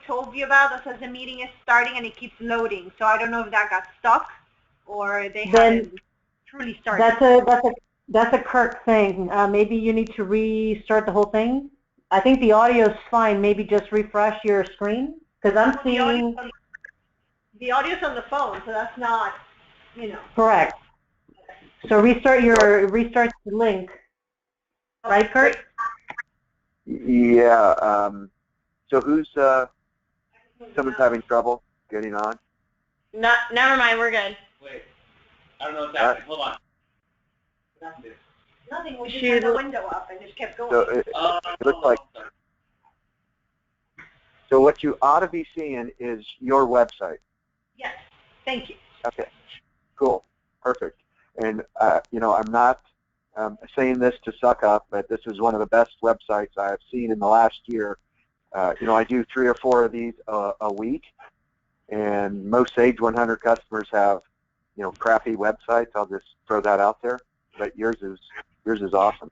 told you about that says the meeting is starting and it keeps loading. So I don't know if that got stuck or they haven't truly started. That's a Kirk thing. Maybe you need to restart the whole thing. I think the audio is fine. Maybe just refresh your screen because I'm seeing. The audio's on the phone, so that's not, you know. Correct. So restart the link. Right, Kurt? Yeah. So who's someone's having trouble getting on? Never mind. We're good. Wait. I don't know what's happening. Hold on. Nothing. We just had the window up and just kept going. So it looks like. So what you ought to be seeing is your website. Yes. Thank you. Okay. Cool. Perfect. And you know, I'm not saying this to suck up, but this is one of the best websites I have seen in the last year. You know, I do 3 or 4 of these a week, and most Sage 100 customers have, you know, crappy websites. I'll just throw that out there. But yours is awesome.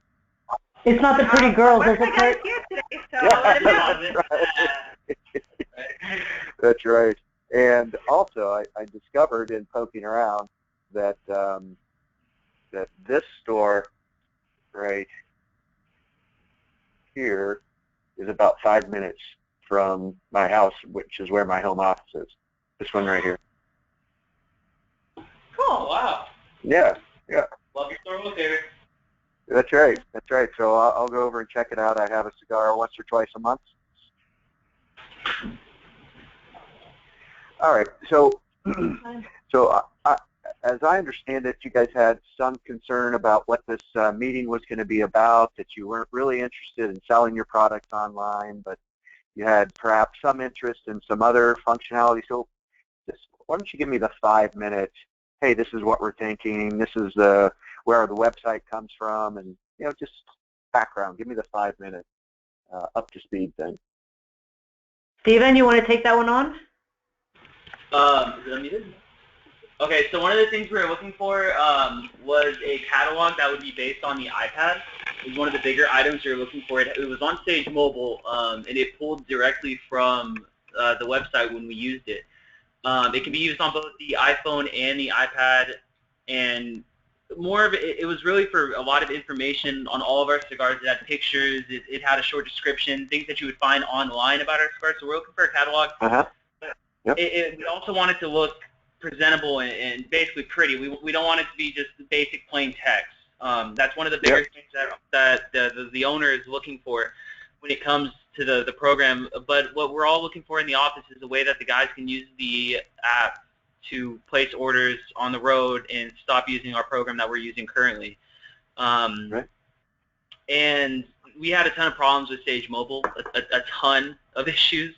It's not the pretty girls, is it, Kurt? That's right. And also, I discovered in poking around that that this store right here is about 5 minutes from my house, which is where my home office is. This one right here. Cool. Wow. Yeah. Lucky store locator. That's right. That's right. So I'll go over and check it out. I have a cigar once or twice a month. All right. So, as I understand it, you guys had some concern about what this meeting was going to be about, that you weren't really interested in selling your products online, but you had perhaps some interest in some other functionality. So why don't you give me the 5-minute, hey, this is what we're thinking, this is where the website comes from, and, you know, just background. Give me the 5-minute up to speed thing. Steven, you want to take that one on? Is it unmuted? Okay, so one of the things we were looking for was a catalog that would be based on the iPad. It was one of the bigger items we were looking for. It was on Sage Mobile, and it pulled directly from the website when we used it. It can be used on both the iPhone and the iPad, and more of it was really for a lot of information on all of our cigars. It had pictures, it had a short description, things that you would find online about our cigars. So we're looking for a catalog. Yep. We also want it to look presentable and basically pretty. We don't want it to be just basic plain text. That's one of the bigger things that the owner is looking for when it comes to the program. But what we're all looking for in the office is a way that the guys can use the app to place orders on the road and stop using our program that we're using currently. Right. And we had a ton of problems with Sage Mobile, a ton of issues.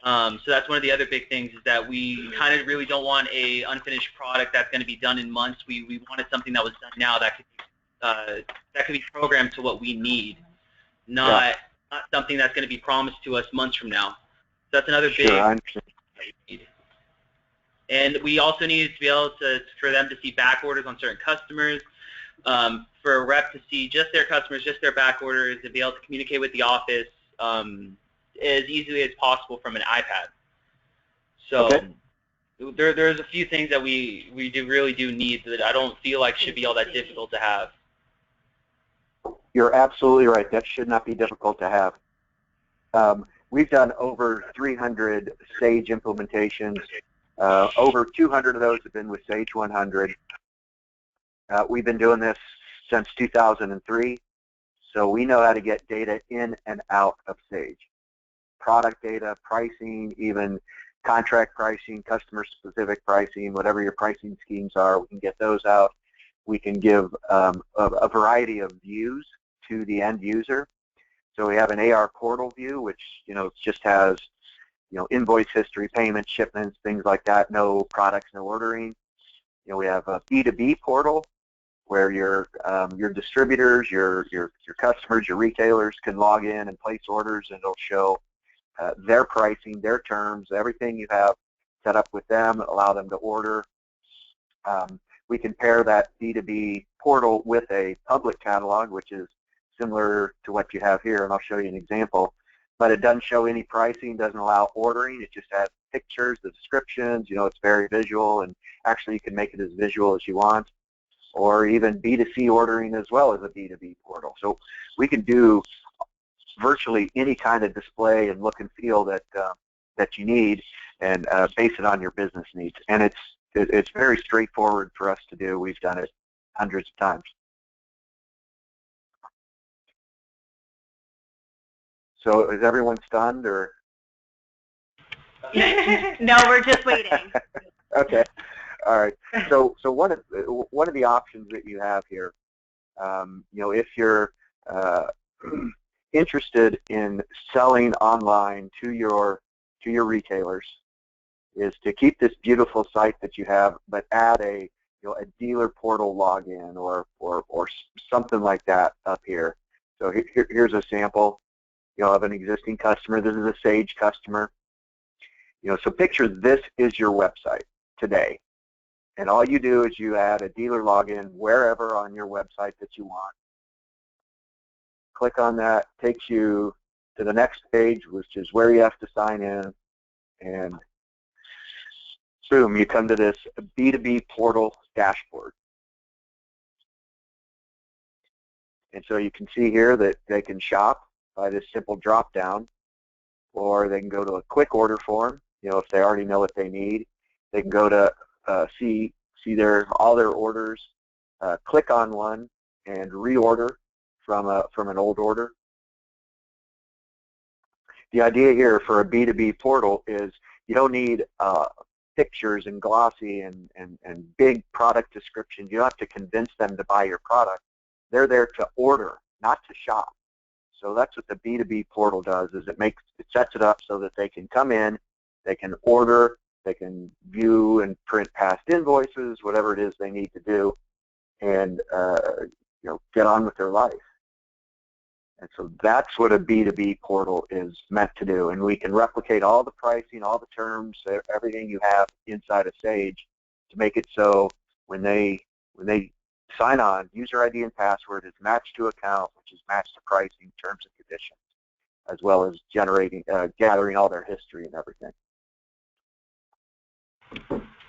So that's one of the other big things, is that we kind of really don't want a unfinished product that's going to be done in months. We wanted something that was done now that could be programmed to what we need, not something that's going to be promised to us months from now. So that's another big need. And we also needed to be able for them to see back orders on certain customers, for a rep to see just their customers, just their back orders, and be able to communicate with the office as easily as possible from an iPad. So there's a few things that we really do need that I don't feel like should be all that difficult to have. You're absolutely right. That should not be difficult to have. We've done over 300 Sage implementations. Over 200 of those have been with Sage 100. We've been doing this since 2003, so we know how to get data in and out of Sage. Product data, pricing, even contract pricing, customer-specific pricing, whatever your pricing schemes are, we can get those out. We can give a variety of views to the end user. So we have an AR portal view, which, you know, just has, you know, invoice history, payments, shipments, things like that. No products, no ordering. You know, we have a B2B portal where your distributors, your customers, your retailers can log in and place orders, and it'll show their pricing, their terms, everything you have set up with them, allow them to order. We can pair that B2B portal with a public catalog, which is similar to what you have here, and I'll show you an example. but it doesn't show any pricing, doesn't allow ordering. It just has pictures, the descriptions, it's very visual, and actually you can make it as visual as you want, or even B2C ordering as well as a B2B portal. So we can do virtually any kind of display and look and feel that you need, and base it on your business needs. And it's very straightforward for us to do. We've done it hundreds of times. So is everyone stunned, or? No, we're just waiting. Okay, all right. So one of the options that you have here, if you're interested in selling online to your retailers, is to keep this beautiful site that you have, but add a dealer portal login or something like that up here. So here's a sample, of an existing customer. This is a Sage customer. So picture this is your website today, and all you do is you add a dealer login wherever on your website that you want. Click on that, takes you to the next page, which is where you have to sign in, and boom, you come to this B2B portal dashboard. And so you can see here that they can shop by this simple drop down, or they can go to a quick order form, if they already know what they need. They can go to see all their orders, click on one and reorder from an old order. The idea here for a B2B portal is you don't need pictures and glossy and big product descriptions. You don't have to convince them to buy your product. They're there to order, not to shop. So that's what the B2B portal does, is it sets it up so that they can come in, they can order, they can view and print past invoices, whatever it is they need to do, and get on with their life. And so that's what a B2B portal is meant to do. And we can replicate all the pricing, all the terms, everything you have inside of Sage to make it so when they sign on, user ID and password is matched to account, which is matched to pricing, terms and conditions, as well as gathering all their history and everything.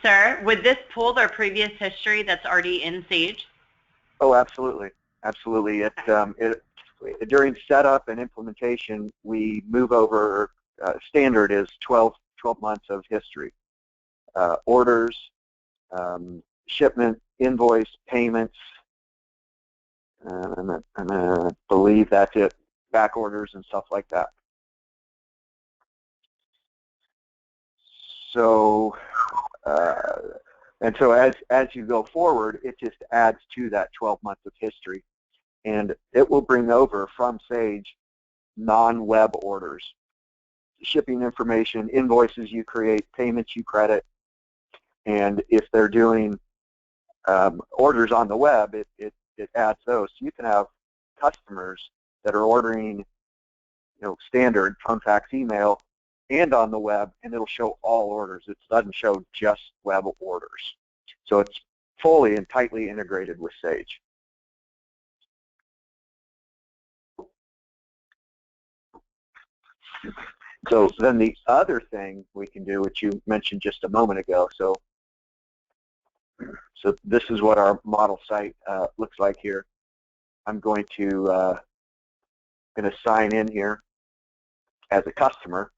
Sir, would this pull their previous history that's already in Sage? Oh, absolutely. Absolutely. During setup and implementation, we move over, standard is 12 months of history. Orders, shipment, invoice, payments, and I believe that's it, back orders and stuff like that. So, and so as you go forward, it just adds to that 12 months of history. And it will bring over from Sage non-web orders, shipping information, invoices you create, payments you credit, and if they're doing orders on the web, it adds those. So you can have customers that are ordering, standard phone, fax, email, and on the web, and it'll show all orders. It doesn't show just web orders. So it's fully and tightly integrated with Sage. So then the other thing we can do, which you mentioned just a moment ago, so this is what our model site looks like here. I'm going to sign in here as a customer,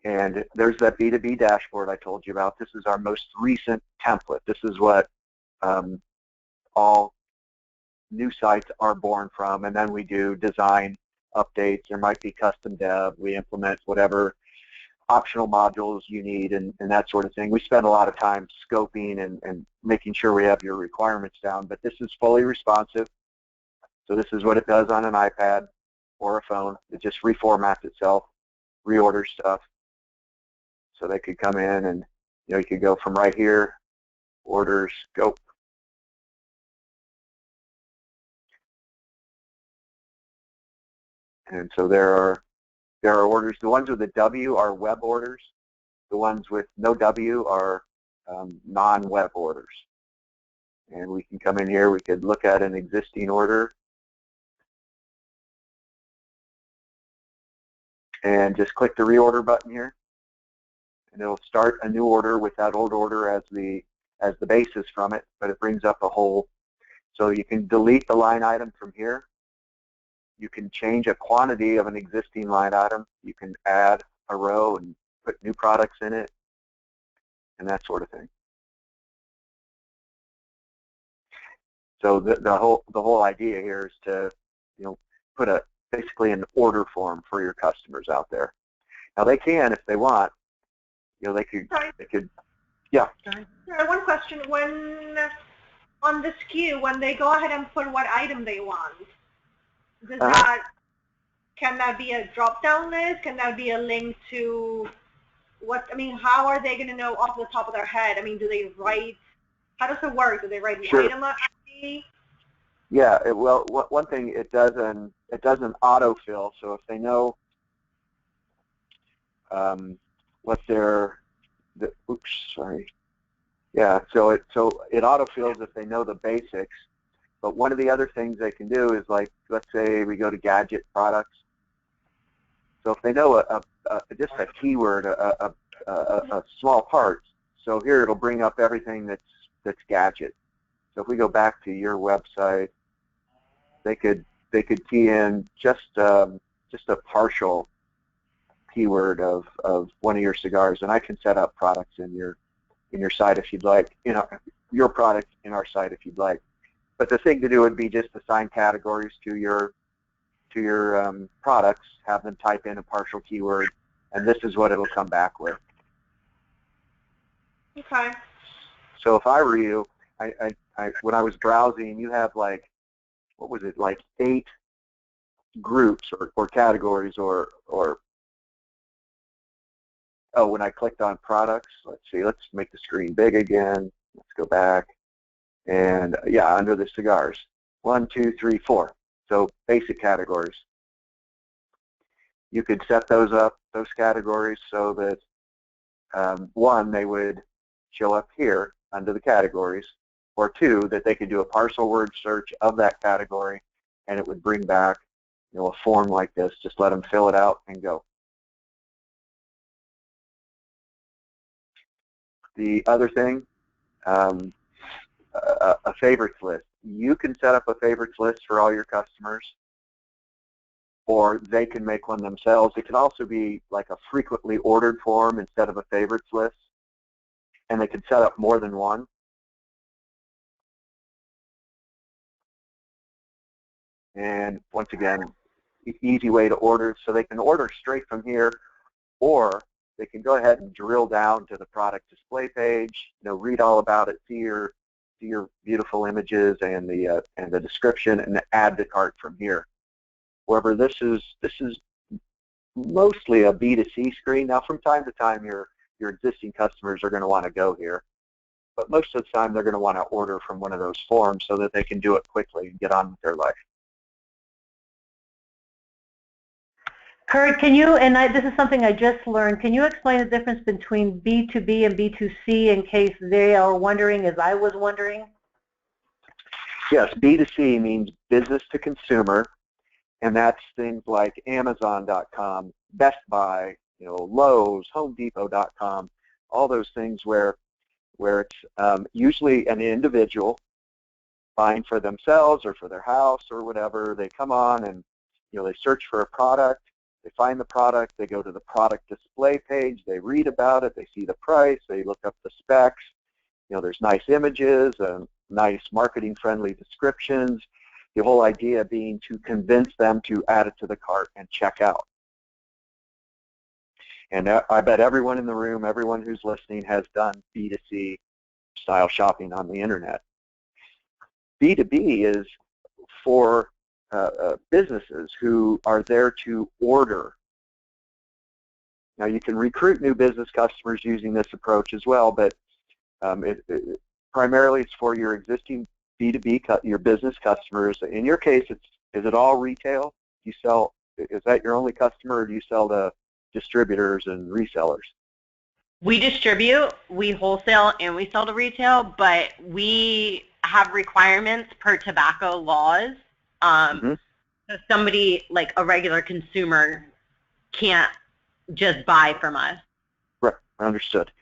and there's that B2B dashboard I told you about. This is our most recent template. This is what all new sites are born from, and then we do design updates. There might be custom dev. We implement whatever optional modules you need and that sort of thing. We spend a lot of time scoping and making sure we have your requirements down, but this is fully responsive. So this is what it does on an iPad or a phone. It just reformats itself, reorders stuff. So they could come in and, you could go from right here, orders, go. And so there are orders. The ones with a W are web orders. The ones with no W are non-web orders. And we can come in here, we could look at an existing order. and just click the reorder button here, and it'll start a new order with that old order as the basis from it, but it brings up a whole. So you can delete the line item from here. You can change a quantity of an existing line item. You can add a row and put new products in it, and that sort of thing. So the whole idea here is to, put basically an order form for your customers out there. Now they can, if they want, they could. Yeah. Sorry, one question. When on the SKU, when they go ahead and put what item they want, can that be a drop-down list? Can that be a link to how are they going to know off the top of their head? Do they write, how does it work? Do they write the item up? Yeah, well, one thing, it doesn't autofill, so if they know what oops, sorry. Yeah, so it autofills if they know the basics. But one of the other things they can do is, like, let's say we go to gadget products. So if they know just a keyword, a small part, so here it'll bring up everything that's gadget. So if we go back to your website, they could key in just a partial keyword of one of your cigars, and I can set up products in your site if you'd like, your product in our site if you'd like. But the thing to do would be just assign categories to your products, have them type in a partial keyword, and this is what it'll come back with. Okay. So if I were you, when I was browsing, you have like 8 groups or categories or when I clicked on products, let's see, let's make the screen big again. Let's go back. And yeah, under the cigars, 1, 2, 3, 4. So basic categories. You could set those categories so that 1, they would show up here under the categories, or 2, that they could do a parcel word search of that category, and it would bring back a form like this. Just let them fill it out and go. The other thing, a favorites list. You can set up a favorites list for all your customers, or they can make one themselves. It can also be like a frequently ordered form instead of a favorites list, and they can set up more than one. And once again, easy way to order, so they can order straight from here, or they can go ahead and drill down to the product display page, read all about it, see your beautiful images and the description, and add to cart from here. However, this is mostly a B2C screen. Now, from time to time, your existing customers are going to want to go here, but most of the time they're going to want to order from one of those forms so that they can do it quickly and get on with their life. Kurt, can you, and this is something I just learned, can you explain the difference between B2B and B2C in case they are wondering, as I was wondering? Yes, B2C means business to consumer, and that's things like Amazon.com, Best Buy, Lowe's, HomeDepot.com, all those things where it's usually an individual buying for themselves or for their house or whatever. They come on and they search for a product. They find the product, they go to the product display page, they read about it, they see the price, they look up the specs. There's nice images and nice marketing-friendly descriptions. The whole idea being to convince them to add it to the cart and check out. And I bet everyone in the room, everyone who's listening, has done B2C style shopping on the internet. B2B is for businesses who are there to order. Now, you can recruit new business customers using this approach as well, but primarily it's for your existing B2B, your business customers. In your case, is it all retail? You sell? Is that your only customer, or do you sell to distributors and resellers? We distribute, we wholesale, and we sell to retail, but we have requirements per tobacco laws. So somebody like a regular consumer can't just buy from us. Right. Understood.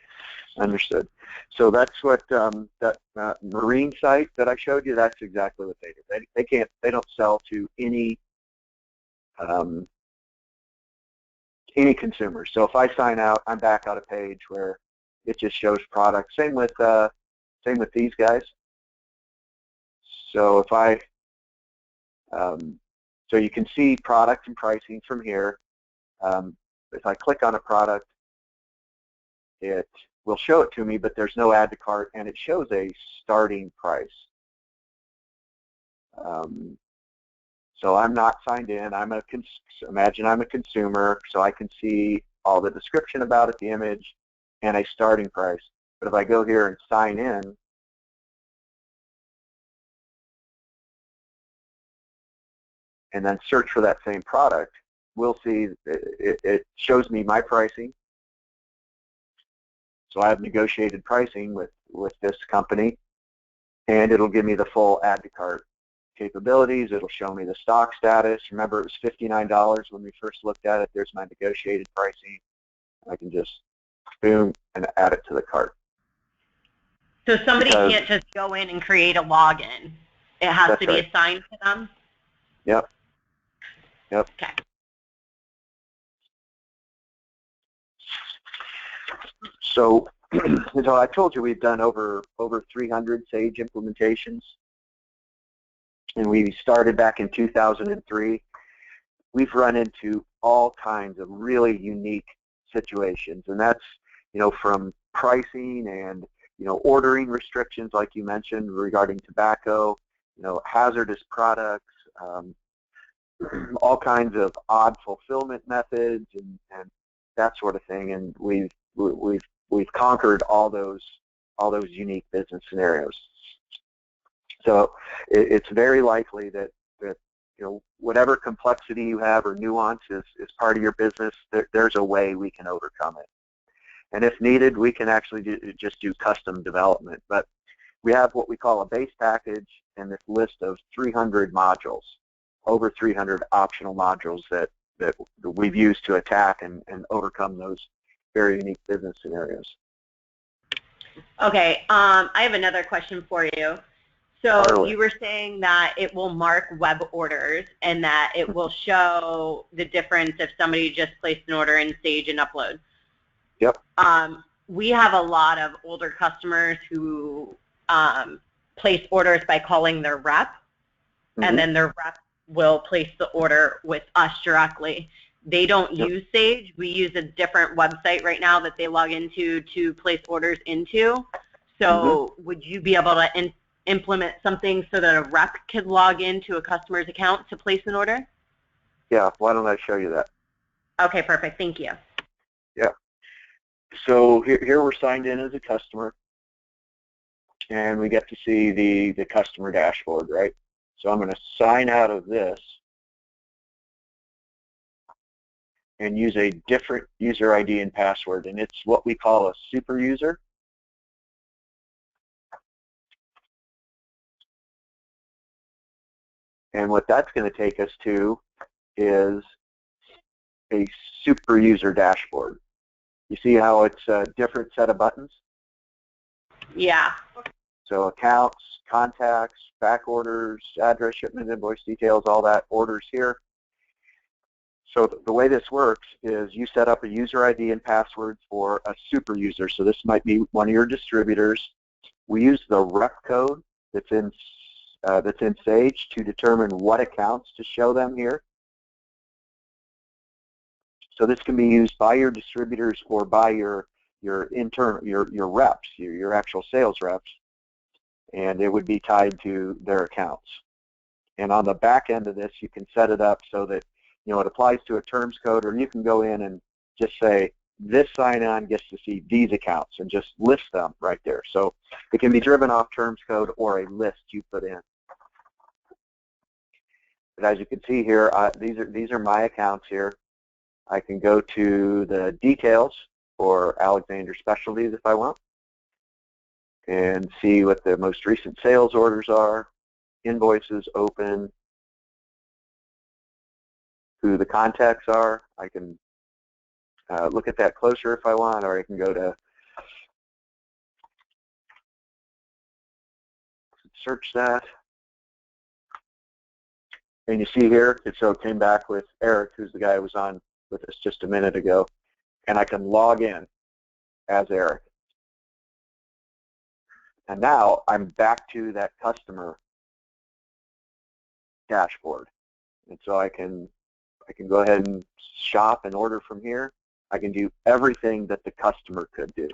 Understood. So that's what that marine site that I showed you. That's exactly what they do. They can't. They don't sell to any consumer. So if I sign out, I'm back on a page where it just shows products. Same with these guys. So if I so you can see product and pricing from here. If I click on a product, it will show it to me, but there's no add to cart, and it shows a starting price. So I'm not signed in. Imagine I'm a consumer, so I can see all the description about it, the image, and a starting price. But if I go here and sign in, and then search for that same product, we'll see it shows me my pricing. So I have negotiated pricing with this company, and it'll give me the full add to cart capabilities. It'll show me the stock status. Remember, it was $59 when we first looked at it. There's my negotiated pricing. I can just boom and add it to the cart. So somebody can't just go in and create a login. It has to be assigned to them? Yep. Yep. Okay. So, so I told you we've done over 300 Sage implementations, and we started back in 2003. We've run into all kinds of really unique situations, and that's, from pricing and, ordering restrictions like you mentioned regarding tobacco, hazardous products, all kinds of odd fulfillment methods and that sort of thing, and we've conquered all those unique business scenarios. So it's very likely that whatever complexity you have or nuance is part of your business, there's a way we can overcome it. And if needed, we can actually just do custom development. But we have what we call a base package and this list of 300 modules, over 300 optional modules that we've used to attack and overcome those very unique business scenarios. Okay, I have another question for you. So you were saying that it will mark web orders and that it will show the difference if somebody just placed an order in Sage and upload. Yep. We have a lot of older customers who place orders by calling their rep, and then their rep will place the order with us directly. They don't use Sage. We use a different website right now that they log into to place orders into. So would you be able to implement something so that a rep could log into a customer's account to place an order? Yeah, why don't I show you that? Okay, perfect. Thank you. Yeah. So here we're signed in as a customer, and we get to see the customer dashboard, right? So I'm going to sign out of this and use a different user ID and password, and it's what we call a super user. And what that's going to take us to is a super user dashboard. You see how it's a different set of buttons? Yeah. So accounts, contacts, back orders, address, shipment, invoice details, all that, orders here. So the way this works is you set up a user ID and password for a super user. So this might be one of your distributors. We use the rep code that's in Sage to determine what accounts to show them here. So this can be used by your distributors or by your reps, your actual sales reps, and it would be tied to their accounts. And on the back end of this, you can set it up so that it applies to a terms code, or you can go in and just say this sign-on gets to see these accounts and just list them right there. So it can be driven off terms code or a list you put in. But as you can see here, these are my accounts here. I can go to the details for Alexander Specialties if I want and see what the most recent sales orders are, invoices open, who the contacts are. I can look at that closer if I want, or I can go to search that. And you see here, it came back with Eric, who's the guy who was on with us just a minute ago, and I can log in as Eric. And now I'm back to that customer dashboard. And so I can go ahead and shop and order from here. I can do everything that the customer could do.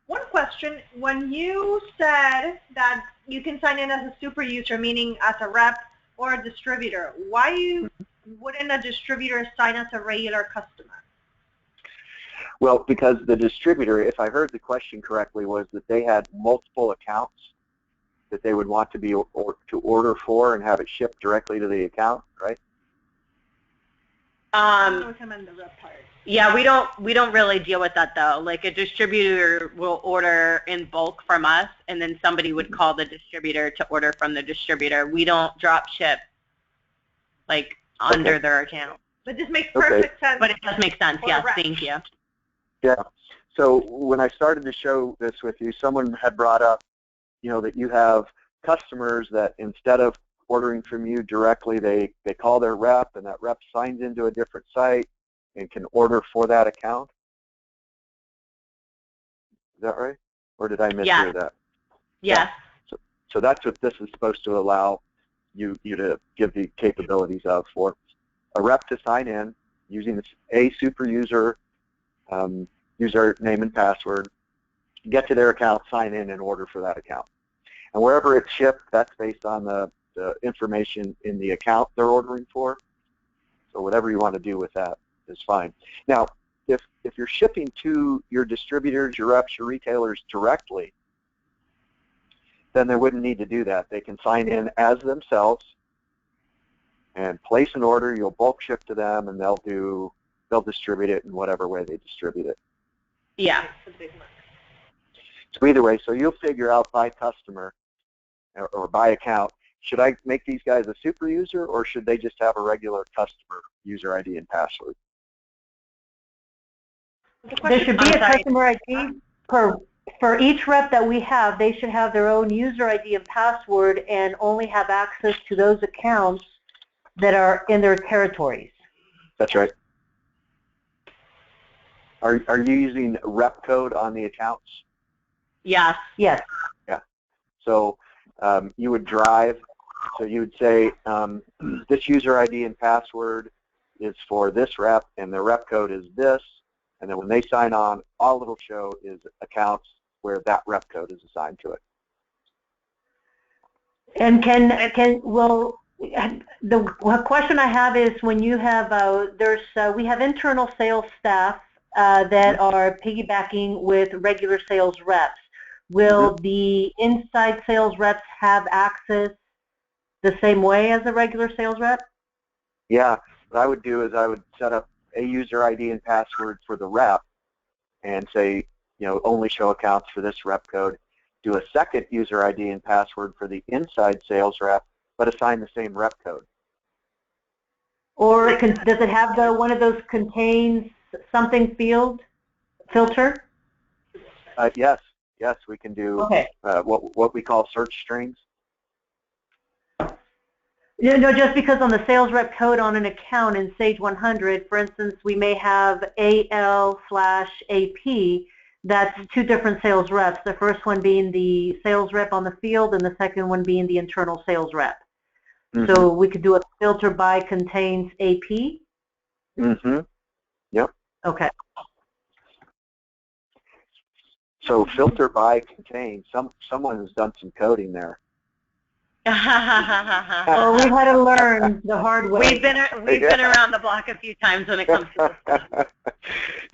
One question, when you said that you can sign in as a super user, meaning as a rep or a distributor, why wouldn't a distributor sign as a regular customer? Well, because the distributor, if I heard the question correctly, was that they had multiple accounts that they would want to be to order for and have it shipped directly to the account, right? Yeah, we don't really deal with that though. Like a distributor will order in bulk from us, and then somebody would call the distributor to order from the distributor. We don't drop ship like under their account. But this makes perfect sense. But it does make sense. Yes, thank you. Yeah. So when I started to show this with you, someone had brought up, that you have customers that instead of ordering from you directly, they call their rep, and that rep signs into a different site and can order for that account. Is that right? Or did I mishear that? Yes. Yeah. So that's what this is supposed to allow you to give the capabilities of, for a rep to sign in using a super user username and password, get to their account, sign in, and order for that account. And wherever it's shipped, that's based on the information in the account they're ordering for. So whatever you want to do with that is fine. Now, if you're shipping to your distributors, your reps, your retailers directly, then they wouldn't need to do that. They can sign in as themselves and place an order. You'll bulk ship to them, and they'll distribute it in whatever way they distribute it. Yeah. So either way, so you'll figure out by customer or by account, should I make these guys a super user, or should they just have a regular customer user ID and password? There should be a customer ID for each rep that we have. They should have their own user ID and password and only have access to those accounts that are in their territories. That's right. Are you using rep code on the accounts? Yes. Yes. Yeah. So you would drive. So you would say this user ID and password is for this rep, and the rep code is this. And then when they sign on, all it'll show is accounts where that rep code is assigned to it. And the question I have is, when you have we have internal sales staff that are piggybacking with regular sales reps. Will the inside sales reps have access the same way as a regular sales rep? Yeah. What I would do is I would set up a user ID and password for the rep and say, only show accounts for this rep code. Do a second user ID and password for the inside sales rep, but assign the same rep code. Or does it have one of those contains something filter? Yes, we can do okay. What we call search strings. No, just because on the sales rep code on an account in Sage 100, for instance, we may have AL/AP. That's two different sales reps. The first one being the sales rep on the field, and the second one being the internal sales rep. So we could do a filter by contains AP. Yep. Okay. So filter by contains. Someone has done some coding there. Oh, we've had to learn the hard way. We've been around the block a few times when it comes to this stuff.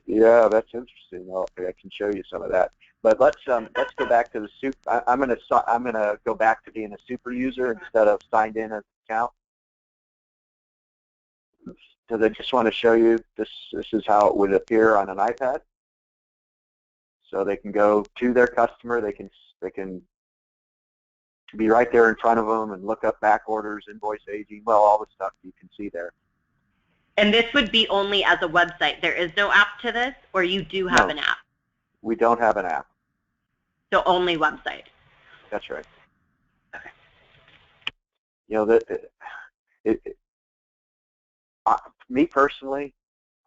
Yeah, that's interesting. I can show you some of that. But let's go back to the super. I'm gonna go back to being a super user instead of signed in as an account. Because I just want to show you this is how it would appear on an iPad. So they can go to their customer. They can be right there in front of them and look up back orders, invoice aging, all the stuff you can see there. And this would be only as a website. There is no app to this, or you do have No. an app? We don't have an app. So only website. That's right. Okay. You know, me personally,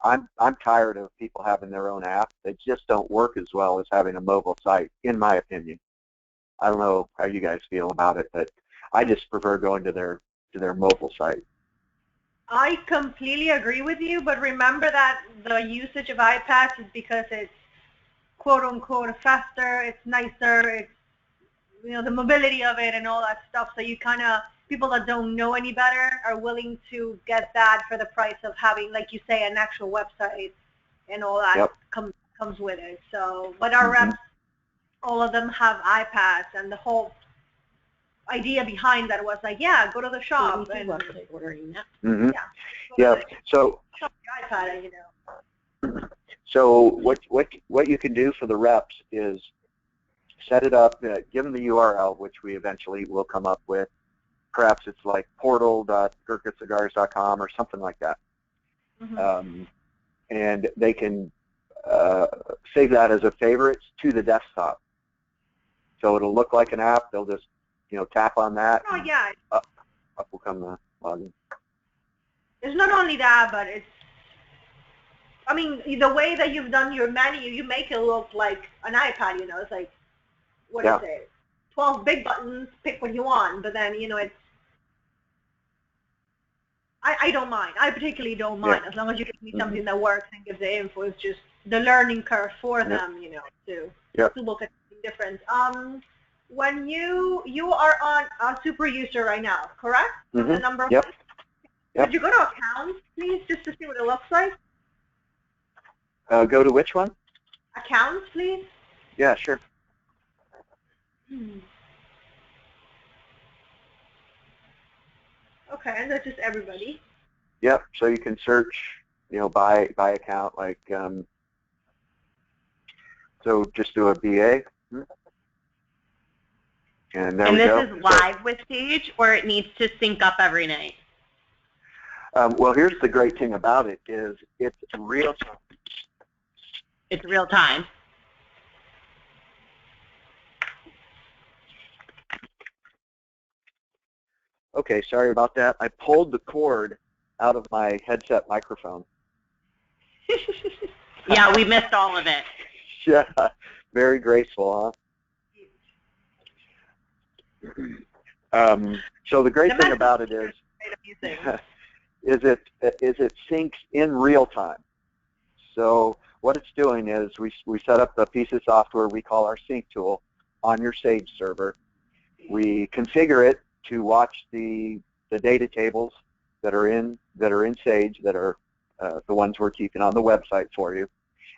I'm tired of people having their own app. They just don't work as well as having a mobile site, in my opinion. I don't know how you guys feel about it, but I just prefer going to their mobile site. I completely agree with you, but remember that the usage of iPads is because it's quote unquote faster, it's nicer, it's, you know, the mobility of it and all that stuff. So you kind of, people that don't know any better are willing to get that for the price of having, like you say, an actual website and all that comes with it. So, but our reps, all of them have iPads, and the whole idea behind that was like, yeah, go to the shop and website ordering that. Yeah. So shop the iPad, you know. So what you can do for the reps is set it up, give them the URL, which we eventually will come up with. Perhaps it's like portal.gurkhacigars.com or something like that. And they can save that as a favorites to the desktop. So it'll look like an app. They'll just, you know, tap on that. Oh, yeah. Up will come the login. It's not only that, but it's, I mean, the way that you've done your menu, you make it look like an iPad, you know. It's like, what is it? 12 big buttons, pick what you want. But then, you know, it's, I don't mind. I particularly don't mind, as long as you give me something that works and gives the info. It's just the learning curve for them, you know, to look at something different. When you are on a super user right now, correct? The number of Could you go to accounts, please, just to see what it looks like? Go to which one? Accounts, please. Yeah, sure. Okay, and that's just everybody. Yep. So you can search, you know, by account, like so just do a BA. And there we go. And this is live with Sage, or it needs to sync up every night? Well, here's the great thing about it is it's real time. It's real time. Okay, sorry about that. I pulled the cord out of my headset microphone. Yeah, we missed all of it. Yeah, very graceful, huh? So the great thing about it is it syncs in real time. So what it's doing is we set up a piece of software we call our sync tool on your Sage server. We configure it to watch the data tables that are in Sage, that are the ones we're keeping on the website for you,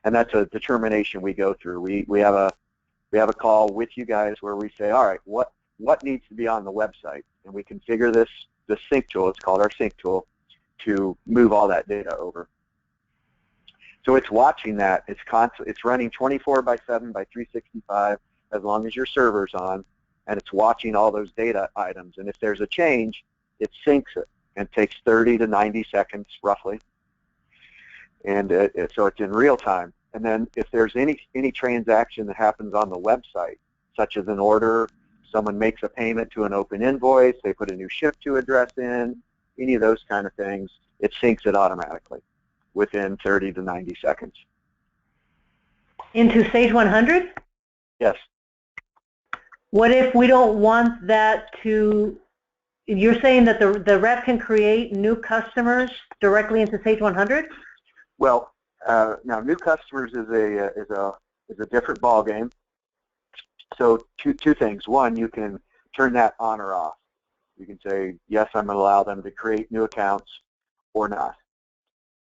and that's a determination we go through. We have a call with you guys where we say, all right, what needs to be on the website, and we configure this sync tool. It's called our sync tool, to move all that data over. So it's watching that. It's running 24/7 by 365 as long as your server's on, and it's watching all those data items. And if there's a change, it syncs it, and it takes 30 to 90 seconds roughly. And so it's in real time. And then if there's any transaction that happens on the website, such as an order, someone makes a payment to an open invoice, they put a new ship-to address in, any of those kind of things, it syncs it automatically within 30 to 90 seconds. Into Sage 100? Yes. What if we don't want that to, you're saying that the rep can create new customers directly into Sage 100? Well, now new customers is a different ballgame. So two things. One, you can turn that on or off. You can say, yes, I'm going to allow them to create new accounts, or not.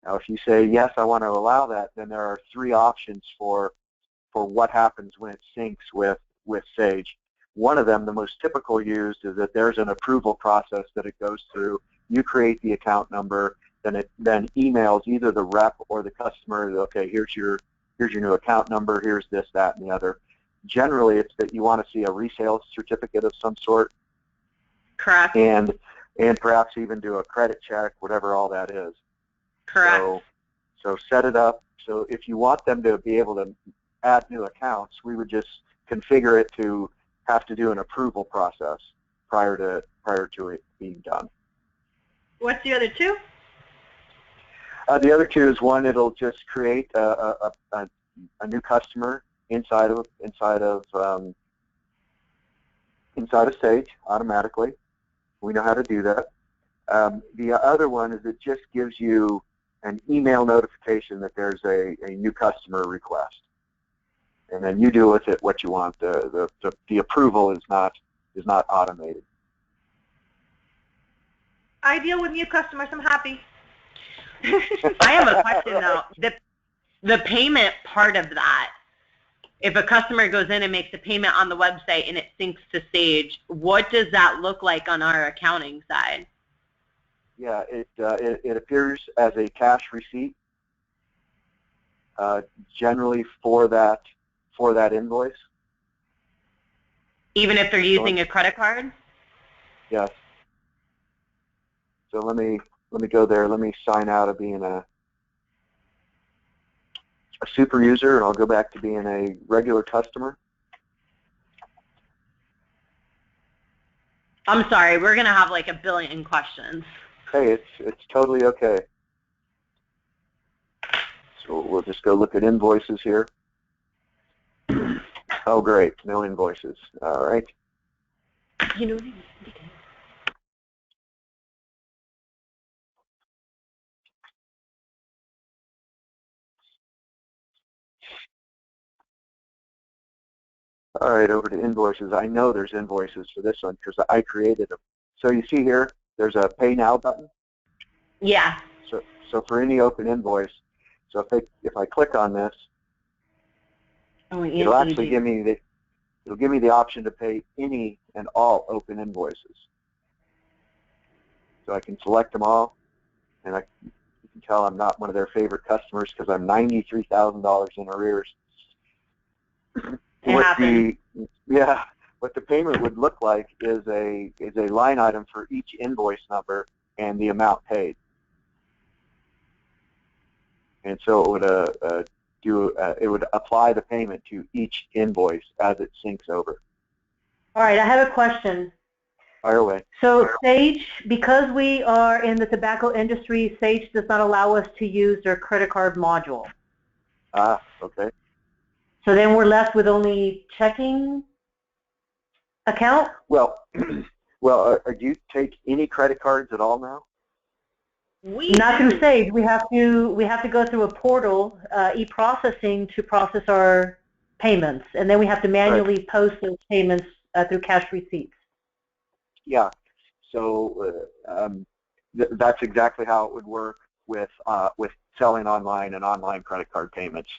Now, if you say, yes, I want to allow that, then there are three options for what happens when it syncs with Sage. One of them, the most typical used, is that there's an approval process that it goes through. You create the account number, then it emails either the rep or the customer, okay, here's your new account number, here's this, that, and the other. Generally, it's that you want to see a resale certificate of some sort. Correct. And perhaps even do a credit check, whatever all that is. Correct. So set it up. So if you want them to be able to add new accounts, we would just configure it to have to do an approval process prior to it being done. What's the other two? The other two is one, it'll just create a new customer inside of Sage automatically. We know how to do that. The other one is it just gives you an email notification that there's a new customer request, and then you do with it what you want. The approval is not automated. I deal with new customers. I'm happy. I have a question though. The payment part of that, if a customer goes in and makes a payment on the website and it syncs to Sage, what does that look like on our accounting side? Yeah, it appears as a cash receipt, generally for that invoice. Even if they're using a credit card? Yes. So let me go there. Let me sign out of being a super user, and I'll go back to being a regular customer. I'm sorry, we're gonna have like a billion questions. Hey, it's totally okay. So we'll just go look at invoices here. Oh, great, no invoices. All right. You know. All right, over to invoices. I know there's invoices for this one because I created them. So you see here, there's a Pay Now button. Yeah. So for any open invoice, so if I click on this, it'll actually give me the option to pay any and all open invoices. So I can select them all, and you can tell I'm not one of their favorite customers because I'm $93,000 in arrears. What the payment would look like is a line item for each invoice number and the amount paid. And so it would apply the payment to each invoice as it syncs over. All right, I have a question. Fire away. So Sage, because we are in the tobacco industry, Sage does not allow us to use their credit card module. Ah, okay. So then we're left with only checking account? Well, do you take any credit cards at all now? Not through Sage. We have to go through a portal, e-processing, to process our payments, and then we have to manually post those payments through cash receipts. Yeah. So that's exactly how it would work with selling online and online credit card payments.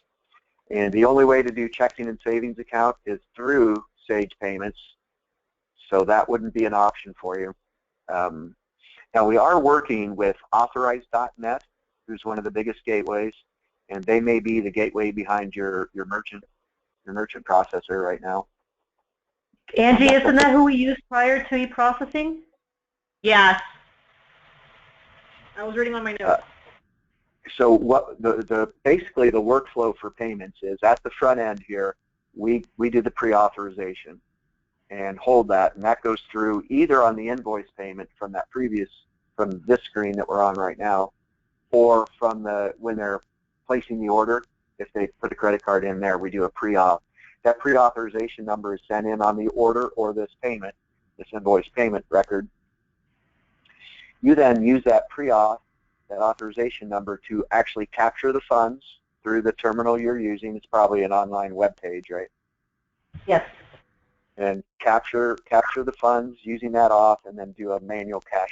And the only way to do checking and savings account is through Sage Payments, so that wouldn't be an option for you. Now we are working with Authorize.net, who's one of the biggest gateways, and they may be the gateway behind your merchant processor right now. Angie, isn't that who we used prior to e-processing? Yes. I was reading on my notes. So what basically the workflow for payments is at the front end here, we do the pre-authorization and hold that, and that goes through either on the invoice payment from this screen that we're on right now, or from when they're placing the order. If they put a credit card in there, we do a pre-auth. That pre-authorization number is sent in on the order or this invoice payment record. You then use that pre-auth, that authorization number, to actually capture the funds through the terminal you're using. It's probably an online web page, right? Yes. And capture the funds using that auth, and then do a manual cash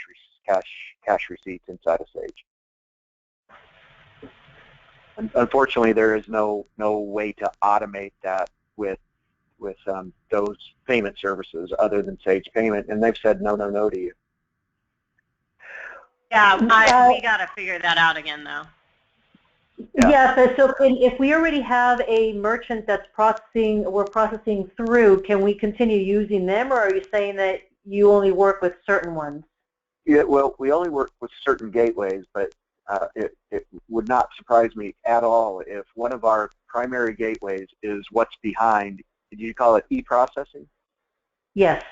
receipts inside of Sage. Unfortunately, there is no way to automate that with those payment services other than Sage Payment, and they've said no to you. Yeah, we got to figure that out again, though. Yeah, so if we already have a merchant that's we're processing through, can we continue using them, or are you saying that you only work with certain ones? Yeah, well, we only work with certain gateways, but it would not surprise me at all if one of our primary gateways is what's behind, did you call it e-processing? Yes.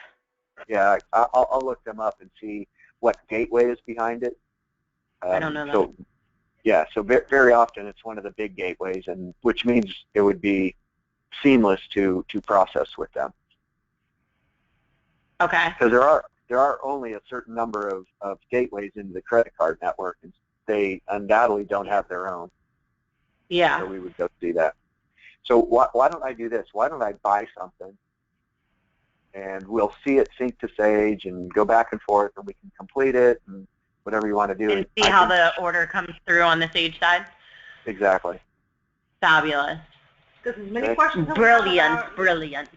Yeah, I'll look them up and see what gateway is behind it. I don't know that. So, yeah, so very often it's one of the big gateways, and which means it would be seamless to process with them. Okay. Because there are only a certain number of gateways into the credit card network, and they undoubtedly don't have their own. Yeah. So we would go see that. So why don't I do this? Why don't I buy something, and we'll see it sync to Sage and go back and forth, and we can complete it and whatever you want to do. And see how the order comes through on the Sage side? Exactly. Fabulous. Because as many questions as we have Brilliant, about- brilliant.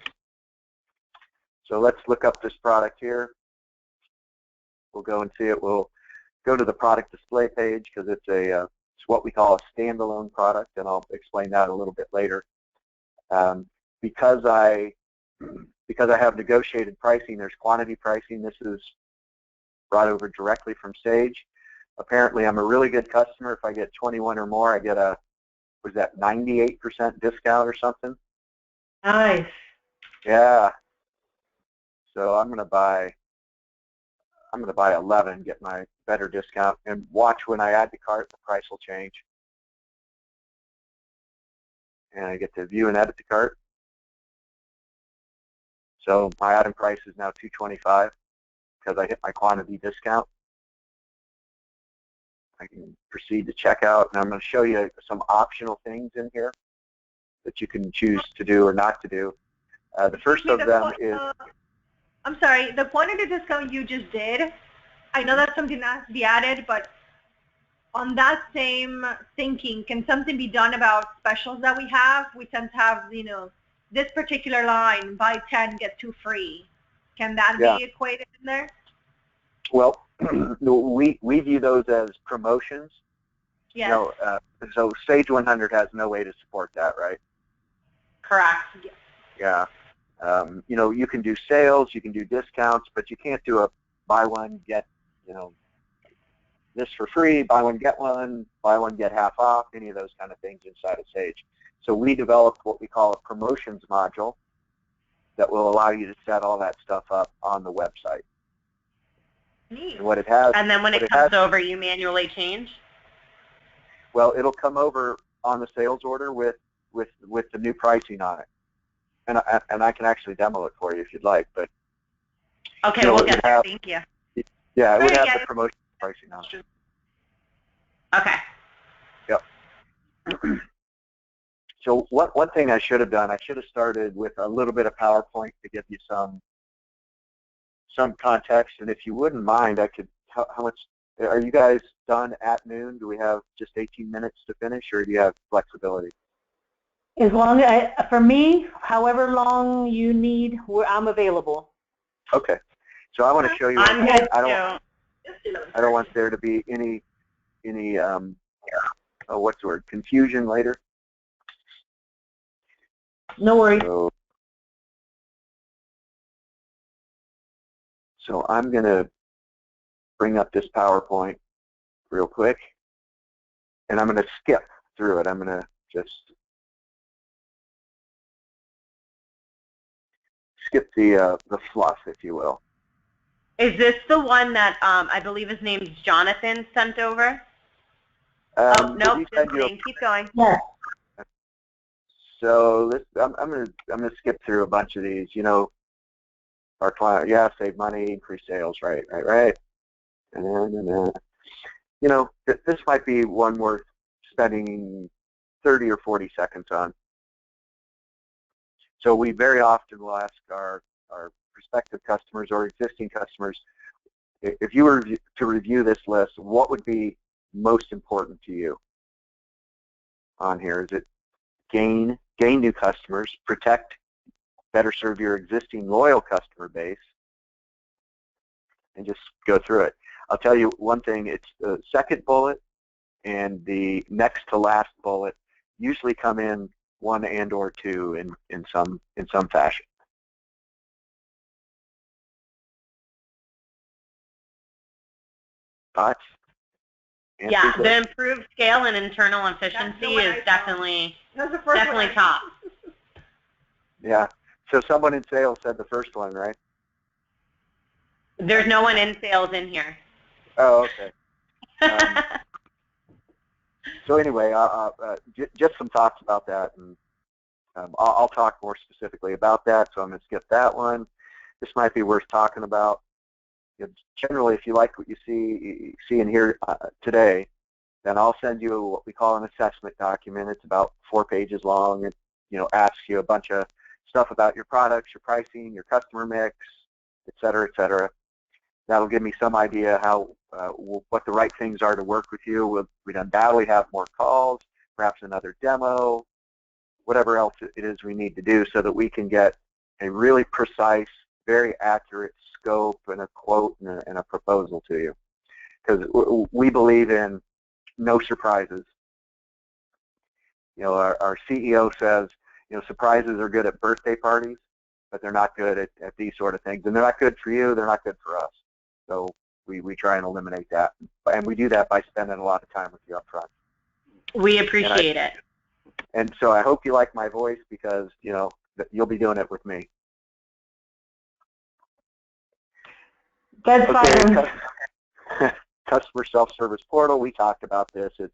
So let's look up this product here. We'll go and see it. We'll go to the product display page because it's what we call a standalone product, and I'll explain that a little bit later. Because I have negotiated pricing, there's quantity pricing. This is brought over directly from Sage. Apparently, I'm a really good customer. If I get 21 or more, I get a, was that 98% discount or something? Nice. Yeah. So I'm gonna buy 11, get my better discount, and watch when I add to cart, the price will change. And I get to view and edit the cart. So my item price is now $225 because I hit my quantity discount. I can proceed to checkout, and I'm going to show you some optional things in here that you can choose to do or not to do. The first of them is... I'm sorry, the quantity discount you just did, I know that's something that has to be added, but on that same thinking, can something be done about specials that we have? We tend to have, you know, this particular line, buy 10, get 2 free. Can that be equated in there? Well, we view those as promotions. Yes. You know, so Sage 100 has no way to support that, right? Correct. Yeah. You know, you can do sales, you can do discounts, but you can't do a buy one, get, you know, this for free, buy one, get half off, any of those kind of things inside of Sage. So we developed what we call a promotions module that will allow you to set all that stuff up on the website. Neat. And what it has, And then when it comes over, you manually change? Well, it'll come over on the sales order with the new pricing on it. And I can actually demo it for you if you'd like, but Okay, we'll get there. Thank you. Yeah, it would have the promotion pricing on it. Okay. Yep. So one thing I should have done, I should have started with a little bit of PowerPoint to give you some context. And if you wouldn't mind, I could. How much are you guys done at noon? Do we have just 18 minutes to finish, or do you have flexibility? As long as, for me, however long you need, I'm available. Okay. So I want to show you. I'm good I don't want there to be any what's the word, confusion later. No worries. So I'm going to bring up this PowerPoint real quick, and I'm going to skip through it. I'm going to just skip the fluff, if you will. Is this the one that I believe his name's Jonathan sent over? Oh, nope, just kidding. Keep going. Yes. So I'm gonna skip through a bunch of these. You know, our client, save money, increase sales, right. And then, you know, this might be one worth spending 30 or 40 seconds on. So we very often will ask our prospective customers or existing customers, if you were to review this list, what would be most important to you on here? Is it gain new customers, protect, better serve your existing loyal customer base, and just go through it? I'll tell you one thing, it's the second bullet and the next to last bullet usually come in one and or two in some fashion. Thoughts? Yeah, the improved scale and internal efficiency is definitely top. Yeah. So someone in sales said the first one, right? There's no one in sales in here. Oh, okay. So anyway, just some thoughts about that, and I'll talk more specifically about that, so I'm going to skip that one. This might be worth talking about. Generally, if you like what you see and hear today, then I'll send you what we call an assessment document. It's about 4 pages long. It asks you a bunch of stuff about your products, your pricing, your customer mix, et cetera, et cetera. That'll give me some idea how what the right things are to work with you. We'd undoubtedly have more calls, perhaps another demo, whatever else it is we need to do so that we can get a really precise, very accurate scope and a quote and a proposal to you. Because we believe in no surprises. Our CEO says, surprises are good at birthday parties, but they're not good at these sort of things. And they're not good for you, they're not good for us. So we try and eliminate that. And we do that by spending a lot of time with you up front. We appreciate it. And so I hope you like my voice because, you'll be doing it with me. That's fine. Customer self-service portal, we talked about this. It's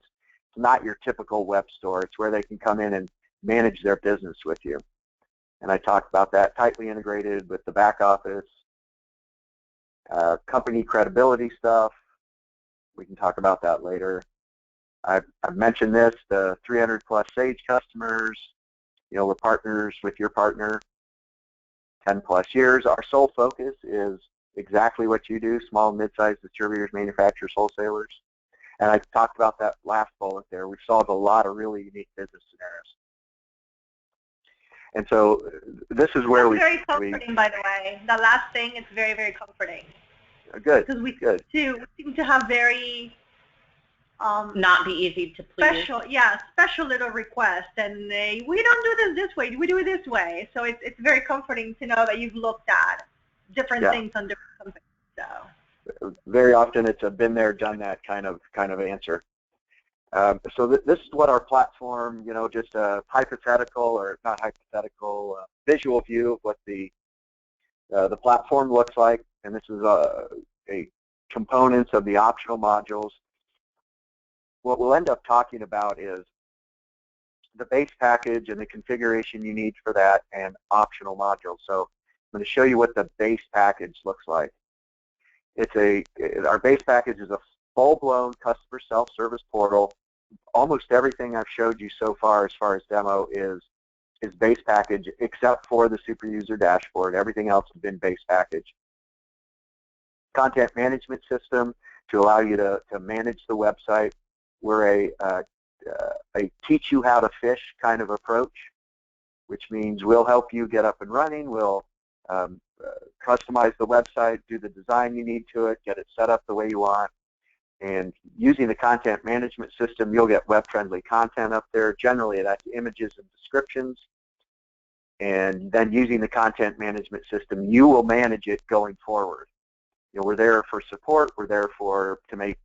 not your typical web store. It's where they can come in and manage their business with you. And I talked about that, tightly integrated with the back office, company credibility stuff. We can talk about that later. I've mentioned this, the 300 plus Sage customers. We're partners with your partner 10 plus years. Our sole focus is exactly what you do, small and mid-sized distributors, manufacturers, wholesalers. And I talked about that last bullet there. We've solved a lot of really unique business scenarios. And so this is where That's very comforting, by the way. The last thing, it's very, very comforting. Good. Because we good. seem to have very not be easy to please. Special little requests, and we don't do this way. We do it this way. So it's very comforting to know that you've looked at different things on different companies. So very often it's a been there, done that kind of answer. So this is what our platform, just a hypothetical or not hypothetical visual view of what the platform looks like, and this is a components of the optional modules. What we'll end up talking about is the base package and the configuration you need for that and optional modules. So I'm going to show you what the base package looks like. Our base package is a full-blown customer self-service portal. Almost everything I've showed you so far as demo is base package except for the super user dashboard. Everything else has been base package. Content management system to allow you to manage the website. We're a teach you how to fish kind of approach, which means we'll help you get up and running. We'll customize the website, do the design you need to it, get it set up the way you want. And using the content management system, you'll get web-friendly content up there. Generally, that's images and descriptions. And then using the content management system, you will manage it going forward. We're there for support. We're there to make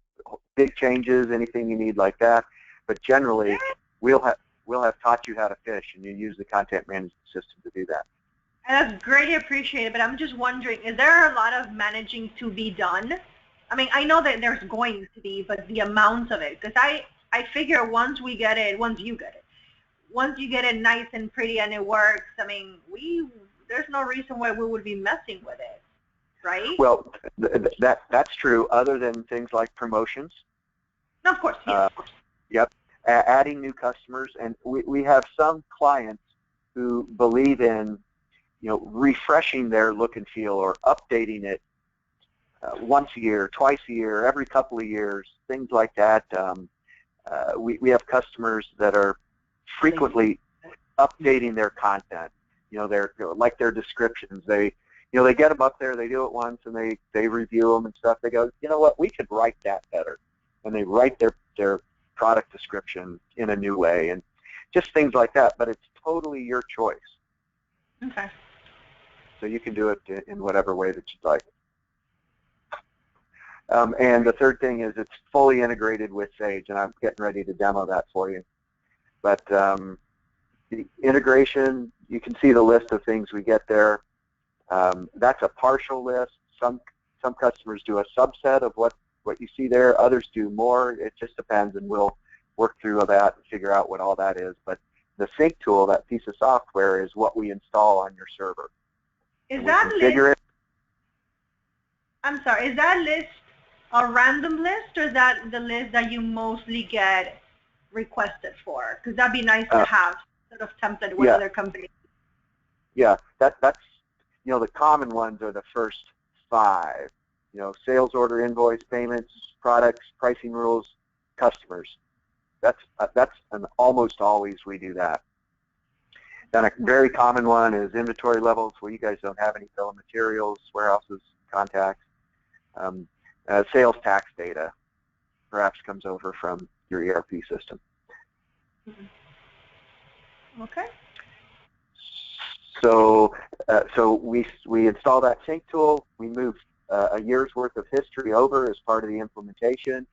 big changes, anything you need like that. But generally, we'll have taught you how to fish, and you use the content management system to do that. And that's greatly appreciated, but I'm just wondering, is there a lot of managing to be done? I mean, I know that there's going to be, but the amount of it, because I figure once you get it nice and pretty and it works, I mean, there's no reason why we would be messing with it, right? Well, that's true, other than things like promotions. No, of course, yes. Yep, adding new customers, and we have some clients who believe in, refreshing their look and feel or updating it once a year, twice a year, every couple of years, things like that. We have customers that are frequently updating their content. Their descriptions. They get them up there, they do it once, and they review them and stuff. They go, you know what, we could write that better, and they write their product description in a new way, and just things like that. But it's totally your choice. Okay. So you can do it in whatever way that you'd like. And the third thing is it's fully integrated with Sage, and I'm getting ready to demo that for you. But the integration, you can see the list of things we get there. That's a partial list. Some customers do a subset of what you see there. Others do more. It just depends, and we'll work through that and figure out what all that is. But the sync tool, that piece of software, is what we install on your server. Is that list? I'm sorry. Is that list a random list, or is that the list that you mostly get requested for? Because that'd be nice to have sort of template with other companies. Yeah, that's the common ones are the first 5. Sales order, invoice, payments, products, pricing rules, customers. That's an almost always we do that. Then a very common one is inventory levels, where you guys don't have any bill of materials, warehouses, contacts. Sales tax data perhaps comes over from your ERP system. Okay. So we install that sync tool. We move a year's worth of history over as part of the implementation.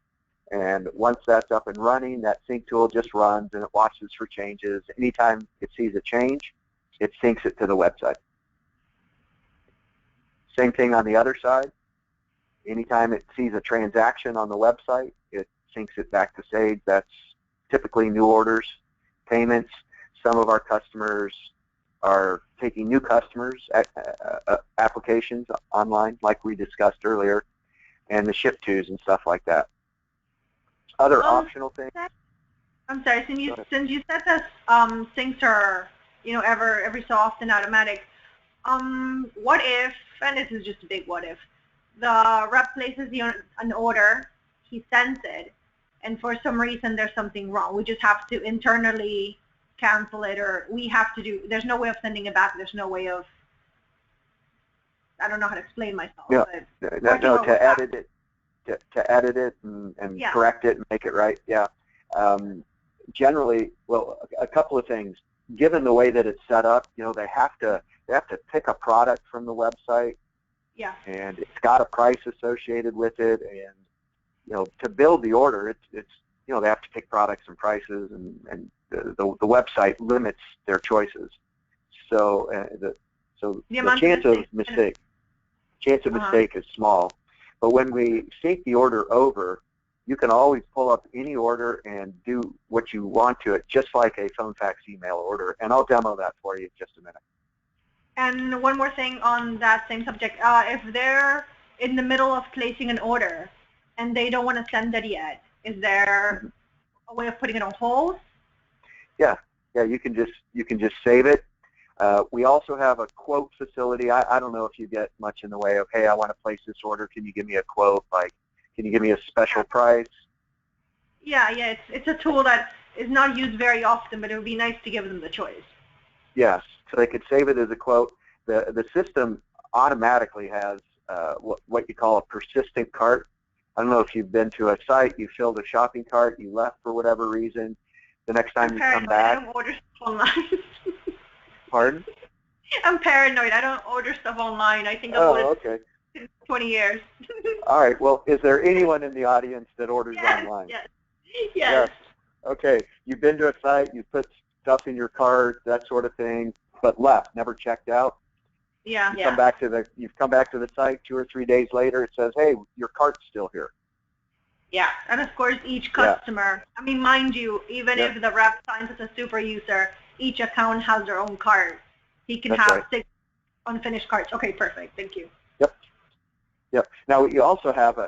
And once that's up and running, that sync tool just runs and it watches for changes. Anytime it sees a change, it syncs it to the website. Same thing on the other side. Anytime it sees a transaction on the website, it syncs it back to Sage. That's typically new orders, payments. Some of our customers are taking new customers applications online, like we discussed earlier, and the ship tos and stuff like that. Other optional things. I'm sorry, since you said that syncs are every so often automatic. What if, and this is just a big what if, the rep places an order, he sends it, and for some reason there's something wrong. We just have to internally cancel it, or we have to do, there's no way of sending it back, there's no way of, I don't know how to explain myself. No, but to edit it and correct it and make it right, generally, well, a couple of things. Given the way that it's set up, they have to pick a product from the website. Yeah. And it's got a price associated with it, and to build the order, it's they have to pick products and prices, and the website limits their choices. So the chance of mistake is small. But when we sync the order over, you can always pull up any order and do what you want to it, just like a phone, fax, email order. And I'll demo that for you in just a minute. And one more thing on that same subject. If they're in the middle of placing an order and they don't want to send it yet, is there a way of putting it on hold? Yeah, you can just save it. We also have a quote facility. I don't know if you get much in the way of, hey, I want to place this order. Can you give me a quote? Like, can you give me a special price? Yeah, it's a tool that is not used very often, but it would be nice to give them the choice. Yes, so they could save it as a quote. The system automatically has what you call a persistent cart. I don't know if you've been to a site, you filled a shopping cart, you left for whatever reason. The next time you come back. I don't order stuff online. Pardon? I'm paranoid. I don't order stuff online. I think I've ordered in 20 years. All right. Well, is there anyone in the audience that orders online? Yes. Okay. You've been to a site, you put stuff in your cart, that sort of thing, but left, never checked out. Yeah. You've come back to the site 2 or 3 days later. It says, hey, your cart's still here. Yeah, and of course each customer, I mean, mind you, even if the rep signs as a super user, each account has their own cart. He can have 6 unfinished carts. Okay, perfect. Thank you. Yep. Now you also have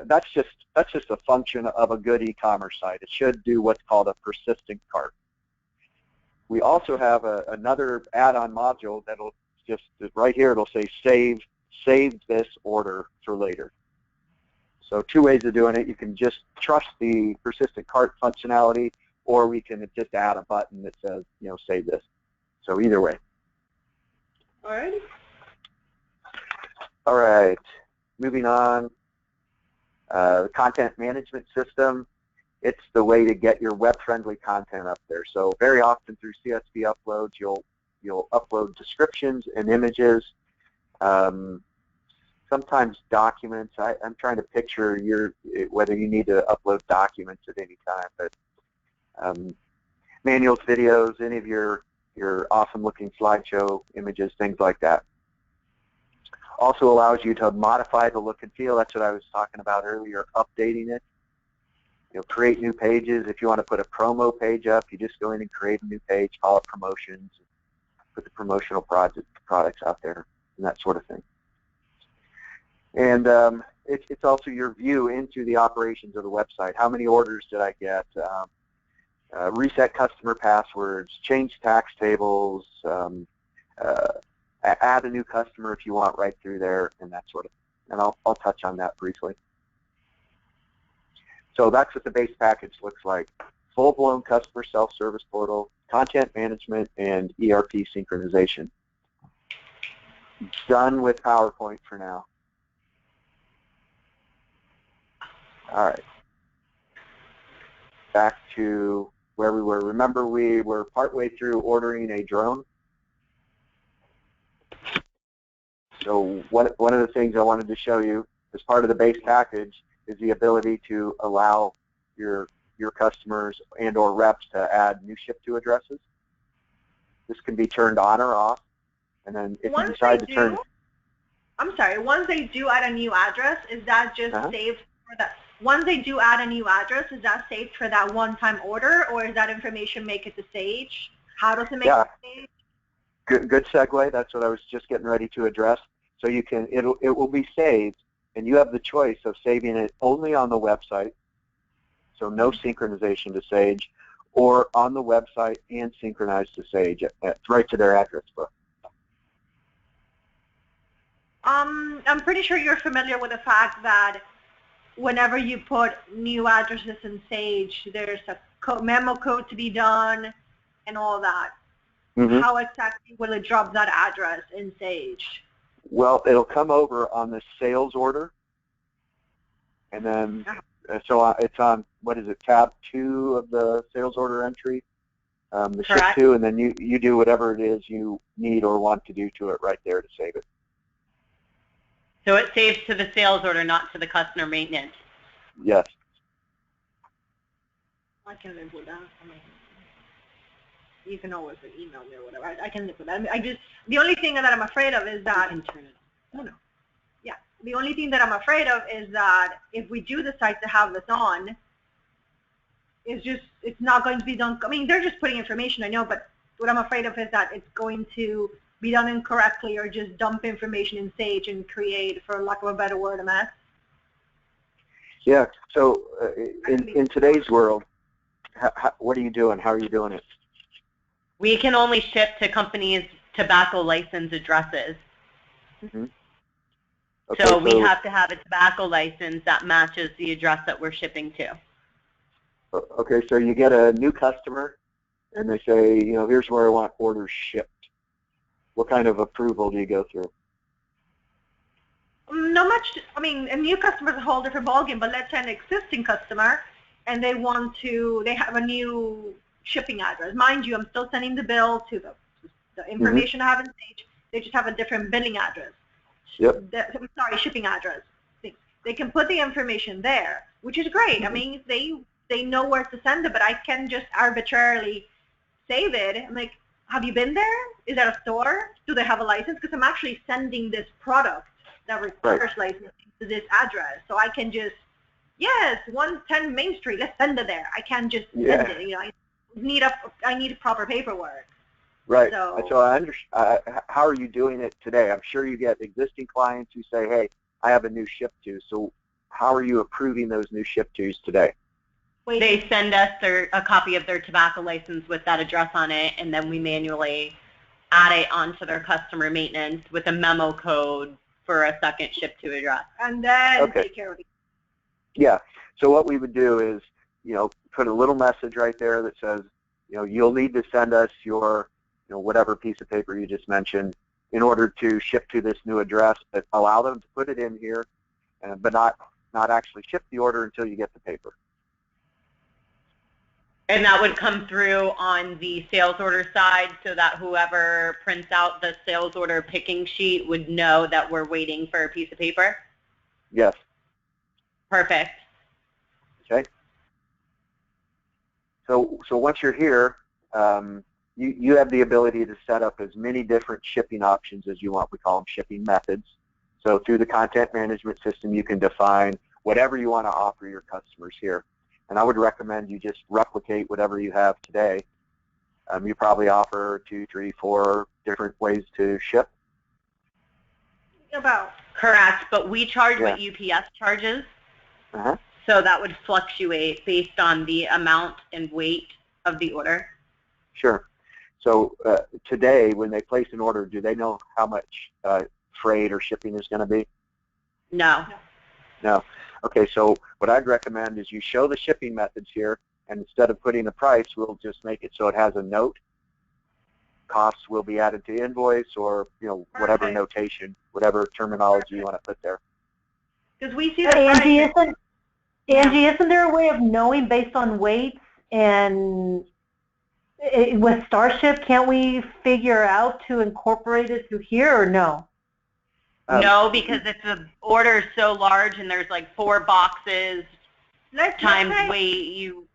that's just a function of a good e-commerce site. It should do what's called a persistent cart. We also have another add-on module that'll just right here. It'll say save this order for later. So 2 ways of doing it. You can just trust the persistent cart functionality, or we can just add a button that says, save this. So either way. All right. Moving on. The content management system. It's the way to get your web-friendly content up there. So very often through CSV uploads, you'll upload descriptions and images. sometimes documents. I'm trying to picture whether you need to upload documents at any time, but manuals, videos, any of your awesome-looking slideshow images, things like that. Also allows you to modify the look and feel. That's what I was talking about earlier, updating it. Create new pages. If you want to put a promo page up, you just go in and create a new page, call it promotions, put the promotional products out there, and that sort of thing. And it's also your view into the operations of the website. How many orders did I get? Reset customer passwords, change tax tables, add a new customer if you want right through there, and that sort of thing. And I'll touch on that briefly. So that's what the base package looks like. Full-blown customer self-service portal, content management, and ERP synchronization. Done with PowerPoint for now. All right. Back to where we were. Remember, we were partway through ordering a drone. So one of the things I wanted to show you as part of the base package is the ability to allow your customers and or reps to add new ship-to addresses. This can be turned on or off, and then if you decide to turn... I'm sorry, once they do add a new address, is that just saved for that? Once they do add a new address, is that saved for that one-time order, or is that information make it to Sage? How does it make it to Sage? Good segue. That's what I was just getting ready to address. So you can, it will be saved, and you have the choice of saving it only on the website, so no synchronization to Sage, or on the website and synchronized to Sage, right to their address book. I'm pretty sure you're familiar with the fact that whenever you put new addresses in Sage, there's a memo code to be done and all that. Mm-hmm. How exactly will it drop that address in Sage? Well, it'll come over on the sales order, and then so it's on, what is it, tab 2 of the sales order entry, the ship to, and then you do whatever it is you need or want to do to it right there to save it. So it saves to the sales order, not to the customer maintenance. Yes. I can live with that. I mean, you can always email me or whatever. I can live with that. I mean, the only thing that I'm afraid of is that... Yeah. The only thing that I'm afraid of is that if we do decide to have this on, it's not going to be done. I mean, they're just putting information, I know, but what I'm afraid of is that it's going to be done incorrectly or just dump information in Sage and create, for lack of a better word, a mess. Yeah. So in today's world, what are you doing? How are you doing it? We can only ship to companies' tobacco license addresses. Mm-hmm. Okay, so we have to have a tobacco license that matches the address that we're shipping to. Okay, so you get a new customer, and they say, here's where I want orders shipped. What kind of approval do you go through? Not much. I mean, a new customer is a whole different ballgame, but let's say an existing customer, and they have a new shipping address. Mind you, I'm still sending the bill to the information I have in Sage. They just have a different billing address. Yep. Shipping address. They can put the information there, which is great. I mean, they know where to send it, but I can just arbitrarily save it. I'm like, have you been there? Is that a store? Do they have a license? Because I'm actually sending this product that requires licensing to this address. So I can just, yes, 110 Main Street, let's send it there. I can't just send it. I need proper paperwork. Right. So I understand. How are you doing it today? I'm sure you get existing clients who say, hey, I have a new ship-to. So how are you approving those new ship-tos today? They send us a copy of their tobacco license with that address on it, and then we manually add it onto their customer maintenance with a memo code for a second ship-to address. And then take care of it. Yeah. So what we would do is, put a little message right there that says, you'll need to send us your whatever piece of paper you just mentioned in order to ship to this new address, but allow them to put it in here, but not actually ship the order until you get the paper. And that would come through on the sales order side so that whoever prints out the sales order picking sheet would know that we're waiting for a piece of paper? Yes. Perfect. Okay. So once you're here, you have the ability to set up as many different shipping options as you want. We call them shipping methods. So through the content management system, you can define whatever you want to offer your customers here. And I would recommend you just replicate whatever you have today. You probably offer 2, 3, 4 different ways to ship. About. Correct, but we charge what UPS charges. So that would fluctuate based on the amount and weight of the order. Sure. So today, when they place an order, do they know how much freight or shipping is going to be? No. No. Okay, so what I'd recommend is you show the shipping methods here, and instead of putting a price, we'll just make it so it has a note. Costs will be added to invoice, or whatever notation, whatever terminology you want to put there. Because we see the Angie, isn't there a way of knowing based on weights and with Starship? Can't we figure out to incorporate it through here, or no? No, because if the order is so large and there's like 4 boxes times weight,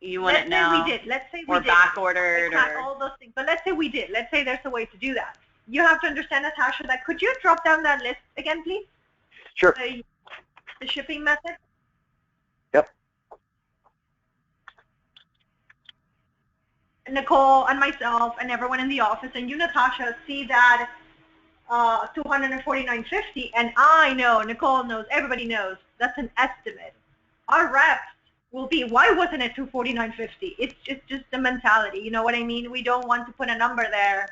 you wouldn't know. Let's say we did. Or back ordered. Or all those things. But let's say we did. Let's say there's a way to do that. You have to understand, Natasha, that could you drop down that list again, please? Sure. The shipping method? Yep. Nicole and myself and everyone in the office and you, Natasha, see that $249.50, and I know, Nicole knows, everybody knows, that's an estimate. Our reps will be, why wasn't it $249.50? It's just the mentality, you know what I mean? We don't want to put a number there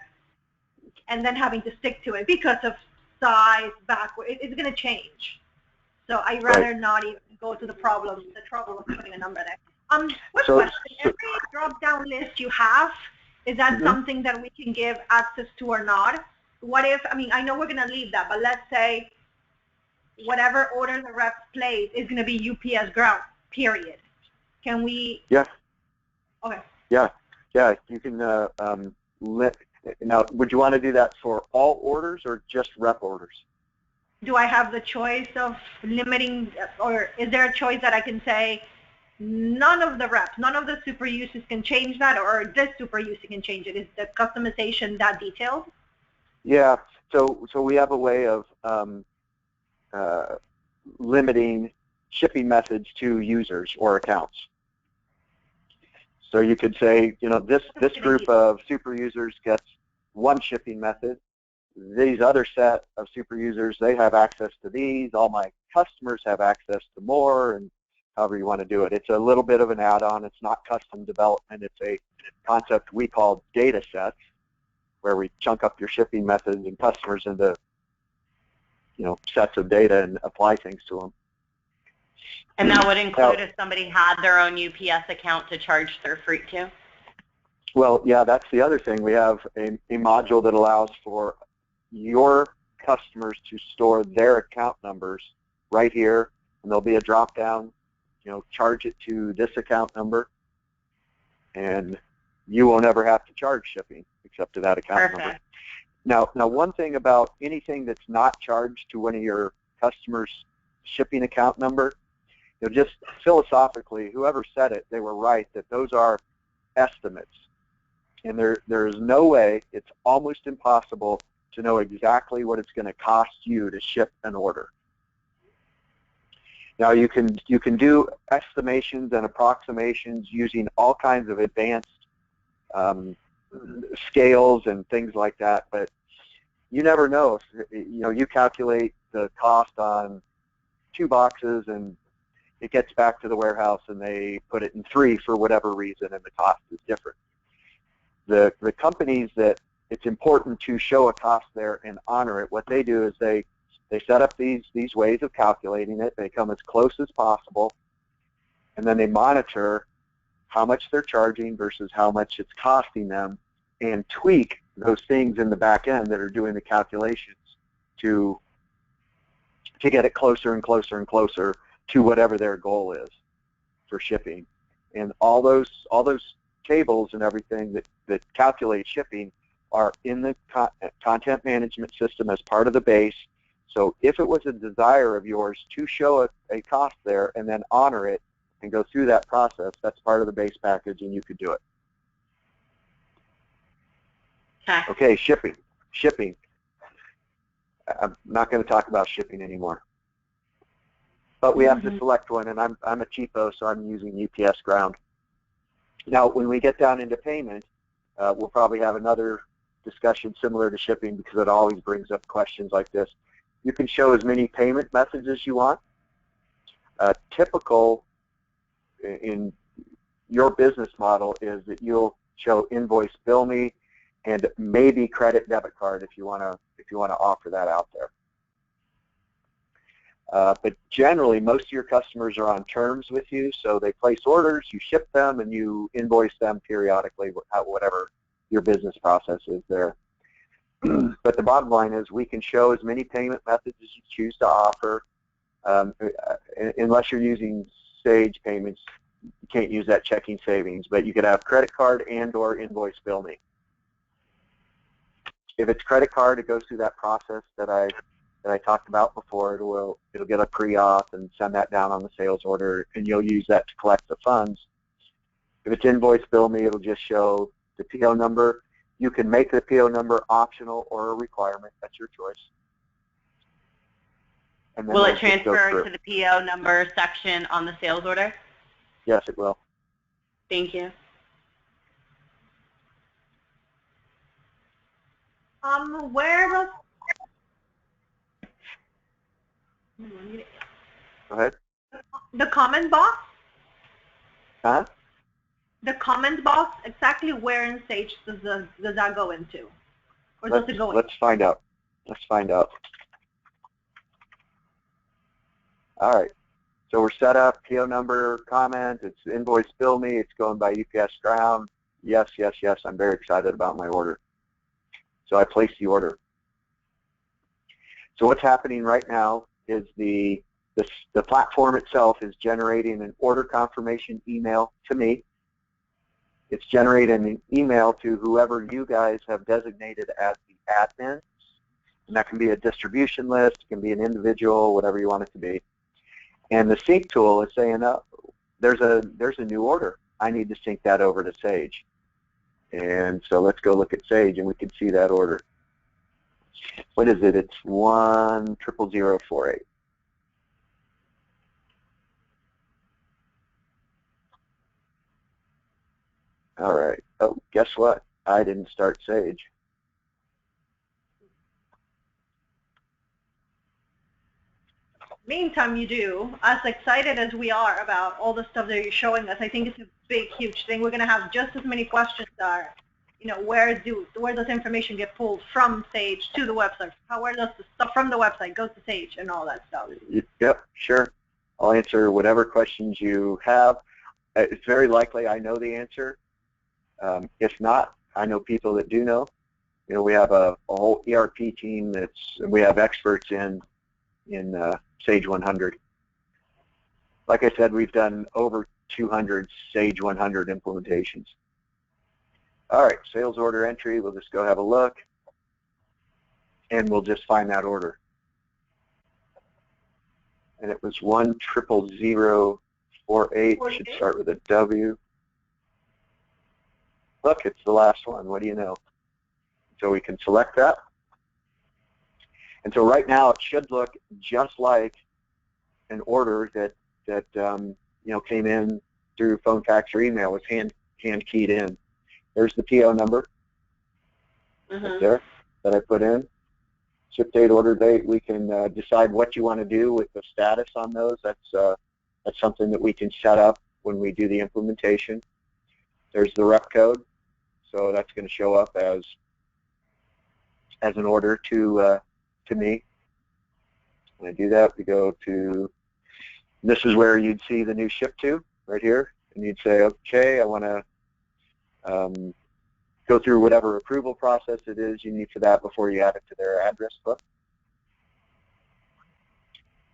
and then having to stick to it because of size, backward. It's going to change. So I'd rather not even go to the trouble of putting a number there. Quick question. Every drop-down list you have, is that something that we can give access to or not? What if, I know we're going to leave that, but let's say whatever order the reps place is going to be UPS ground, period. Can we? Yeah. Okay. Yeah. You can now, would you want to do that for all orders or just rep orders? Do I have the choice of limiting, or is there a choice that I can say none of the reps, none of the super users can change that, or this super user can change it? Is the customization that detailed? Yeah, so we have a way of limiting shipping methods to users or accounts. So you could say, this group of super users gets one shipping method. These other set of super users, they have access to these. All my customers have access to more, and however you want to do it. It's a little bit of an add-on. It's not custom development. It's a concept we call data sets, where we chunk up your shipping methods and customers into, sets of data and apply things to them. And that would include if somebody had their own UPS account to charge their freight to? Well, yeah, that's the other thing. We have a module that allows for your customers to store their account numbers right here, and there'll be a drop-down, charge it to this account number, and you won't ever have to charge shipping except to that account number. Now, one thing about anything that's not charged to one of your customers' shipping account number, just philosophically, whoever said it, they were right that those are estimates. And there is no way, it's almost impossible to know exactly what it's going to cost you to ship an order. Now you can do estimations and approximations using all kinds of advanced scales and things like that, but you never know. If, you calculate the cost on 2 boxes and it gets back to the warehouse and they put it in 3 for whatever reason, and the cost is different. The companies that it's important to show a cost there and honor it, what they do is they set up these ways of calculating it. They come as close as possible, and then they monitor how much they're charging versus how much it's costing them, and tweak those things in the back end that are doing the calculations to get it closer and closer and closer to whatever their goal is for shipping. And all those tables and everything that calculate shipping are in the content management system as part of the base. So if it was a desire of yours to show a cost there and then honor it and go through that process, that's part of the base package and you could do it. Okay, shipping. Shipping. I'm not going to talk about shipping anymore. But we have to select one, and I'm a cheapo, so I'm using UPS Ground. Now, when we get down into payment, we'll probably have another discussion similar to shipping because it always brings up questions like this. You can show as many payment methods as you want. Typical in your business model is that you'll show invoice, bill me, and maybe credit debit card if you want to offer that out there. But generally, most of your customers are on terms with you, so they place orders, you ship them, and you invoice them periodically, whatever your business process is there. But the bottom line is we can show as many payment methods as you choose to offer. Unless you're using Sage payments, you can't use that checking savings, but you could have credit card and or invoice bill me. If it's credit card, it goes through that process that I talked about before. It'll get a pre-auth and send that down on the sales order, and you'll use that to collect the funds. If it's invoice bill me, it'll just show the PO number. You can make the PO number optional or a requirement. That's your choice. And then will it transfer to the PO number section on the sales order? Yes, it will. Thank you. Where was... Go ahead. The comment box? Huh? The comment box, exactly where in Sage does that go into? Or does it go in? Let's find out. Let's find out. All right. So we're set up, PO number, comment, it's invoice bill me, it's going by UPS Ground. Yes, yes, yes, I'm very excited about my order. So I place the order. So what's happening right now is the platform itself is generating an order confirmation email to me. It's generating an email to whoever you guys have designated as the admin. And that can be a distribution list, it can be an individual, whatever you want it to be. And the sync tool is saying, oh, there's a new order. I need to sync that over to Sage. And so let's go look at Sage and we can see that order. What is it? It's 1000048. All right. Oh, guess what? I didn't start Sage. Meantime, you do. As excited as we are about all the stuff that you're showing us, I think it's a big, huge thing. We're going to have just as many questions that, you know, where does information get pulled from Sage to the website? Where does the stuff from the website go to Sage and all that stuff? Yep, sure. I'll answer whatever questions you have. It's very likely I know the answer. If not, I know people that do know. You know, we have a whole ERP team we have experts in Sage 100. Like I said, we've done over 200 Sage 100 implementations. All right, sales order entry, we'll just go have a look, and we'll just find that order. And it was 1000048, should start with a W. Look, it's the last one, what do you know? So we can select that. And so right now it should look just like an order that you know, came in through phone, fax, or email, was hand keyed in. There's the PO number right there that I put in. Ship date, order date. We can decide what you want to do with the status on those. That's something that we can set up when we do the implementation. There's the rep code, so that's going to show up as an order to me. When I do that, we go to, this is where you'd see the new ship to, right here, and you'd say, okay, I want to go through whatever approval process it is you need for that before you add it to their address book.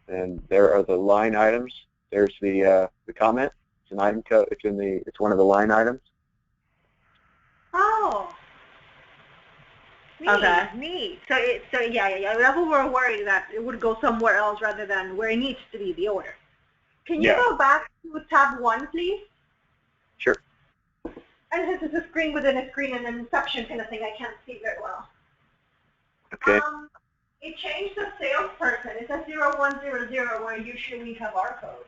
And there are the line items. There's the comment. It's an item code. It's one of the line items. Oh. Neat, Okay. neat. So yeah. That's what we're worried that it would go somewhere else rather than where it needs to be, the order. Can you Yeah. go back to tab 1, please? Sure. And this is a screen within a screen and an inception kind of thing. I can't see very well. Okay. It changed the salesperson. It says 0100 where usually we have our code.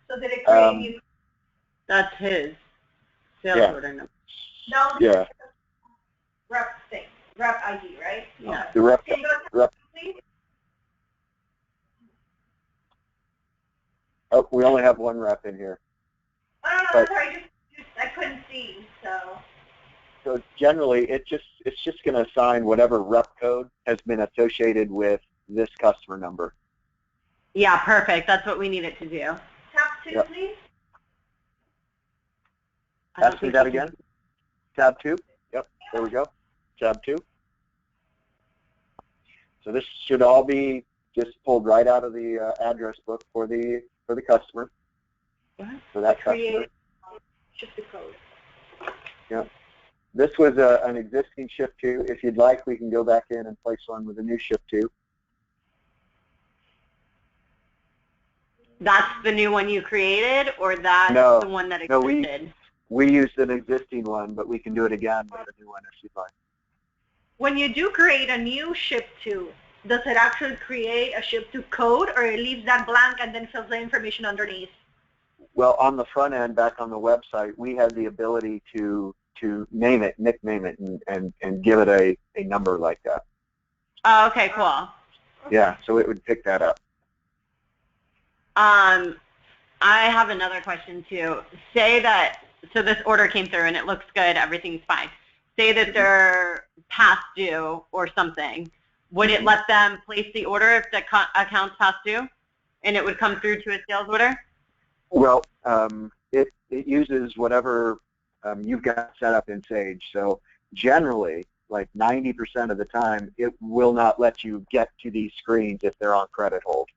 So did it create you? That's his sales Yeah. order number. No, Yeah. rep thing. Rep ID, right? Yeah. The rep. Can you go to Rep. please? Oh, we only have one rep in here. Oh, no, But- sorry. Just I couldn't see, so. So generally, it's just going to assign whatever rep code has been associated with this customer number. Yeah, perfect. That's what we need it to do. Tab 2, Yep. please. I don't Ask me think that we can- again. Tab 2. Yep. There we go. Tab 2. So this should all be just pulled right out of the address book for the customer. What? For that Create customer. just the code. Yep. This was an existing ship to. If you'd like, we can go back in and place one with a new ship to. That's the new one you created, or that's No. the one that No, existed? we used an existing one, but we can do it again with a new one if you'd like. When you do create a new ship to, does it actually create a ship to code, or it leaves that blank and then fills the information underneath? Well, on the front end, back on the website, we have the ability to name it, nickname it, and give it a number like that. Oh, okay, cool. Yeah, so it would pick that up. I have another question too. Say that, so this order came through and it looks good, everything's fine. Say that they're past due or something. Would it let them place the order if the account's past due? And it would come through to a sales order? Well, it uses whatever you've got set up in Sage. So generally, like 90% of the time, it will not let you get to these screens if they're on credit hold.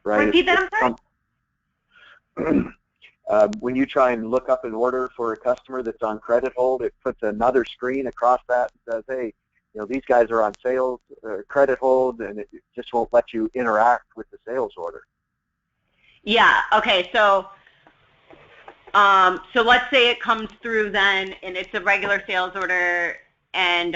Right? Repeat that, I'm sorry? When you try and look up an order for a customer that's on credit hold, it puts another screen across that and says, hey, you know, these guys are on sales credit hold, and it just won't let you interact with the sales order. Yeah, okay, so let's say it comes through then and it's a regular sales order and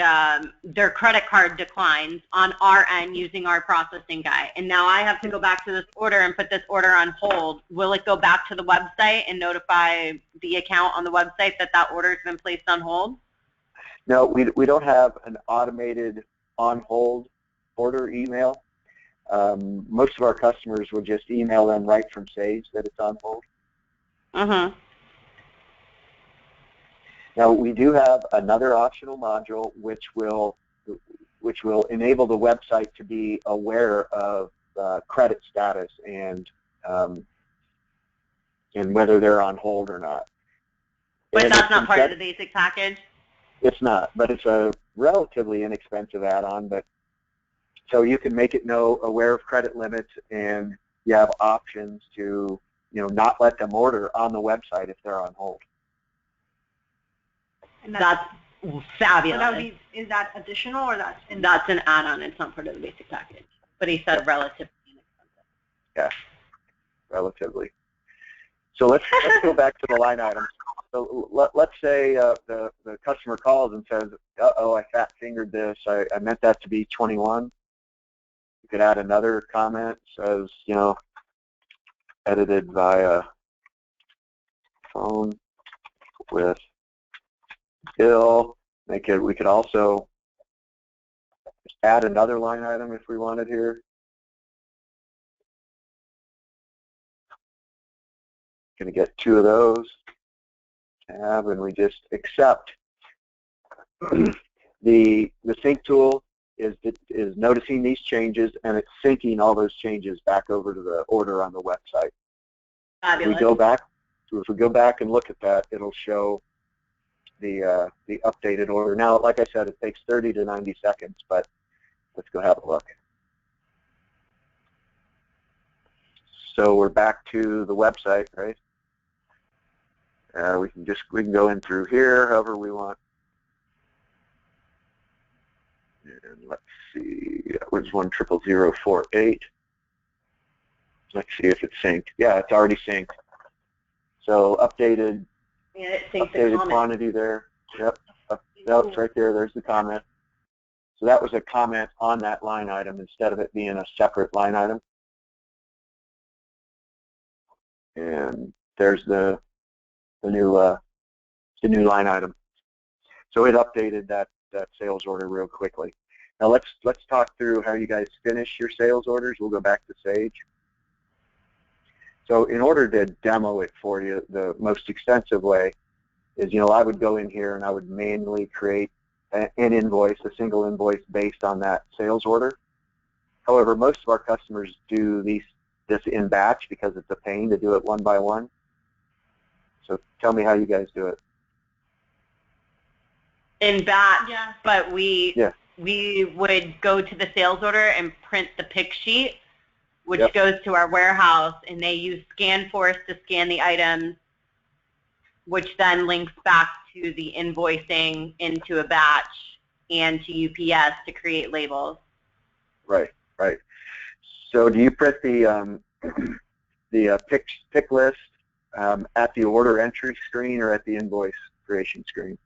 their credit card declines on our end using our processing guy. And now I have to go back to this order and put this order on hold. Will it go back to the website and notify the account on the website that that order has been placed on hold? No, we don't have an automated on-hold order email. Most of our customers will just email them right from Sage that it's on hold. Mm-hmm. Now, we do have another optional module which will enable the website to be aware of credit status and whether they're on hold or not. But And that's it's not part of the basic package? It's not, but it's a relatively inexpensive add-on. But so you can make it aware of credit limits, and you have options to not let them order on the website if they're on hold. And That's so fabulous. that would be, is that additional or that's in? That's an add-on. It's not part of the basic package. But he said relatively inexpensive. Yeah, relatively. So let's go back to the line items. So let's say the customer calls and says, "Uh-oh, I fat-fingered this. I meant that to be 21." You could add another comment, says, edited via phone with Bill. We could also add another line item if we wanted here. Going to get 2 of those. Tab, and we just accept. The sync tool is noticing these changes, and it's syncing all those changes back over to the order on the website. Fabulous. If we go back and look at that, it'll show the updated order. Now, like I said, it takes 30 to 90 seconds, but let's go have a look. So we're back to the website, right? We can go in through here however we want. And let's see, that was 1000048. Let's see if it's synced. Yeah, it's already synced. So updated, updated quantity there. Yep, it's right there. There's the comment. So that was a comment on that line item instead of it being a separate line item. And there's the new line item. So it updated that sales order real quickly. Now let's talk through how you guys finish your sales orders. We'll go back to Sage. So in order to demo it for you, the most extensive way is, I would go in here and I would manually create an invoice, a single invoice based on that sales order. However, most of our customers do this in batch because it's a pain to do it one by one. So tell me how you guys do it. In batch, yeah. But we would go to the sales order and print the pick sheet, which goes to our warehouse, and they use ScanForce to scan the items, which then links back to the invoicing into a batch and to UPS to create labels. Right. So do you print the pick list at the order entry screen or at the invoice creation screen?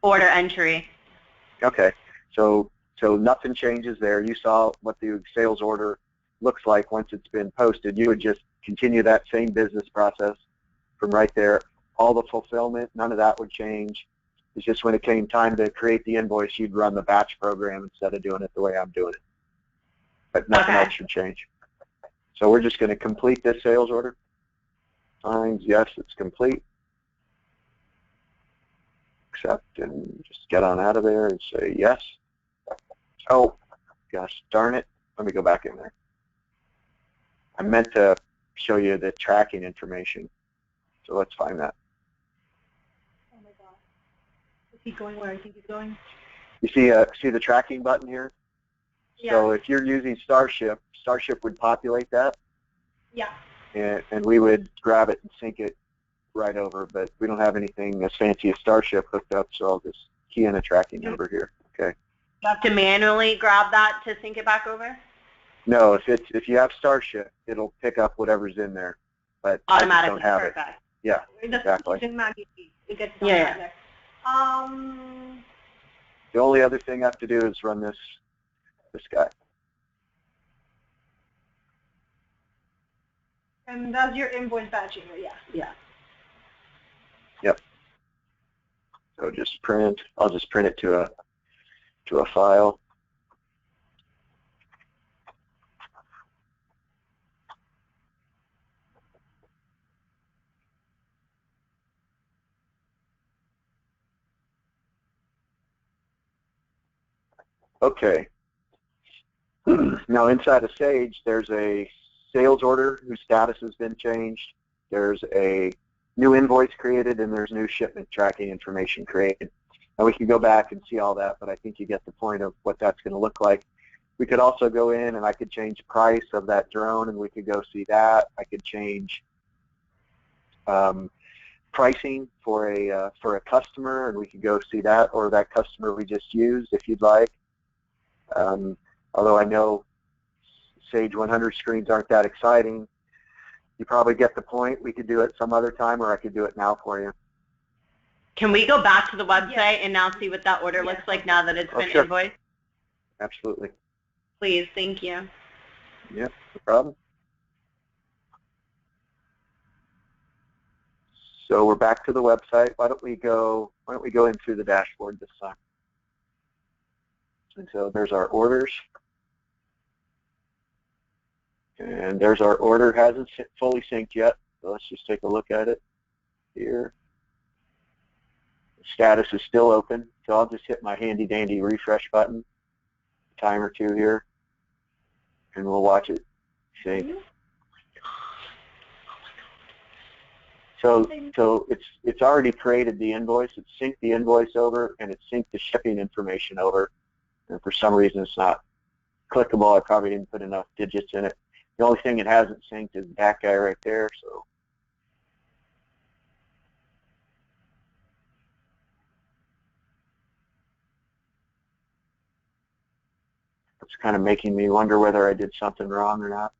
Order entry. Okay. So nothing changes there. You saw what the sales order looks like once it's been posted. You would just continue that same business process from right there. All the fulfillment, none of that would change. It's just when it came time to create the invoice, you'd run the batch program instead of doing it the way I'm doing it. But nothing else should change. So we're just going to complete this sales order. Signs, yes, it's complete. Accept and just get on out of there and say yes. Oh, gosh darn it. Let me go back in there. I meant to show you the tracking information. So let's find that. Oh my God. Is he going where I think he's going? You see the tracking button here? Yeah. So if you're using Starship would populate that. Yeah. And we would grab it and sync it right over, but we don't have anything as fancy as Starship hooked up, so I'll just key in a tracking number here. Okay. You have to manually grab that to sync it back over? No, if you have Starship, it'll pick up whatever's in there, but automatically. I just don't have perfect. it. Yeah, exactly. It gets yeah. The only other thing I have to do is run this guy. And that's your invoice batching, yeah. Yeah. Yep. So just print. I'll just print it to a file. Okay. Now inside of Sage, there's a sales order whose status has been changed. There's a new invoice created, and there's new shipment tracking information created. Now we can go back and see all that, but I think you get the point of what that's going to look like. We could also go in and I could change price of that drone, and we could go see that. I could change pricing for a customer, and we could go see that, or that customer we just used if you'd like. Although I know Sage 100 screens aren't that exciting, you probably get the point. We could do it some other time, or I could do it now for you. Can we go back to the website and now see what that order looks like now that it's been invoiced? Absolutely. Please, thank you. Yep, no problem. So we're back to the website. Why don't we go in through the dashboard this time? And so there's our orders. And there's our order. Hasn't fully synced yet, so let's just take a look at it here. The status is still open, so I'll just hit my handy dandy refresh button, time or two here, and we'll watch it sync. So it's already created the invoice. It's synced the invoice over, and it's synced the shipping information over. And for some reason it's not clickable. I probably didn't put enough digits in it. The only thing it hasn't synced is that guy right there. So It's kind of making me wonder whether I did something wrong or not.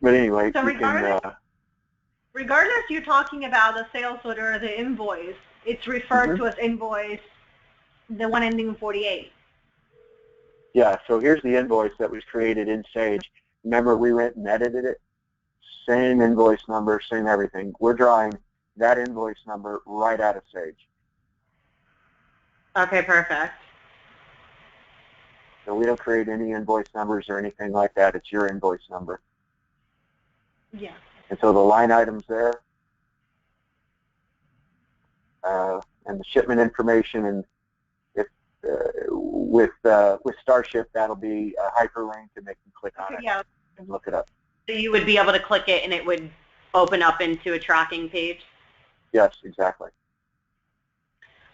But anyway, So you can... regardless you're talking about the sales order or the invoice, it's referred to as invoice, the one ending in 48. Yeah, so here's the invoice that was created in Sage. Remember, we went and edited it? Same invoice number, same everything. We're drawing that invoice number right out of Sage. Okay, perfect. So we don't create any invoice numbers or anything like that. It's your invoice number. Yeah. And so the line items there, and the shipment information, and if with Starship, that'll be a hyperlink, and they can click on it and look it up. So you would be able to click it, and it would open up into a tracking page? Yes, exactly.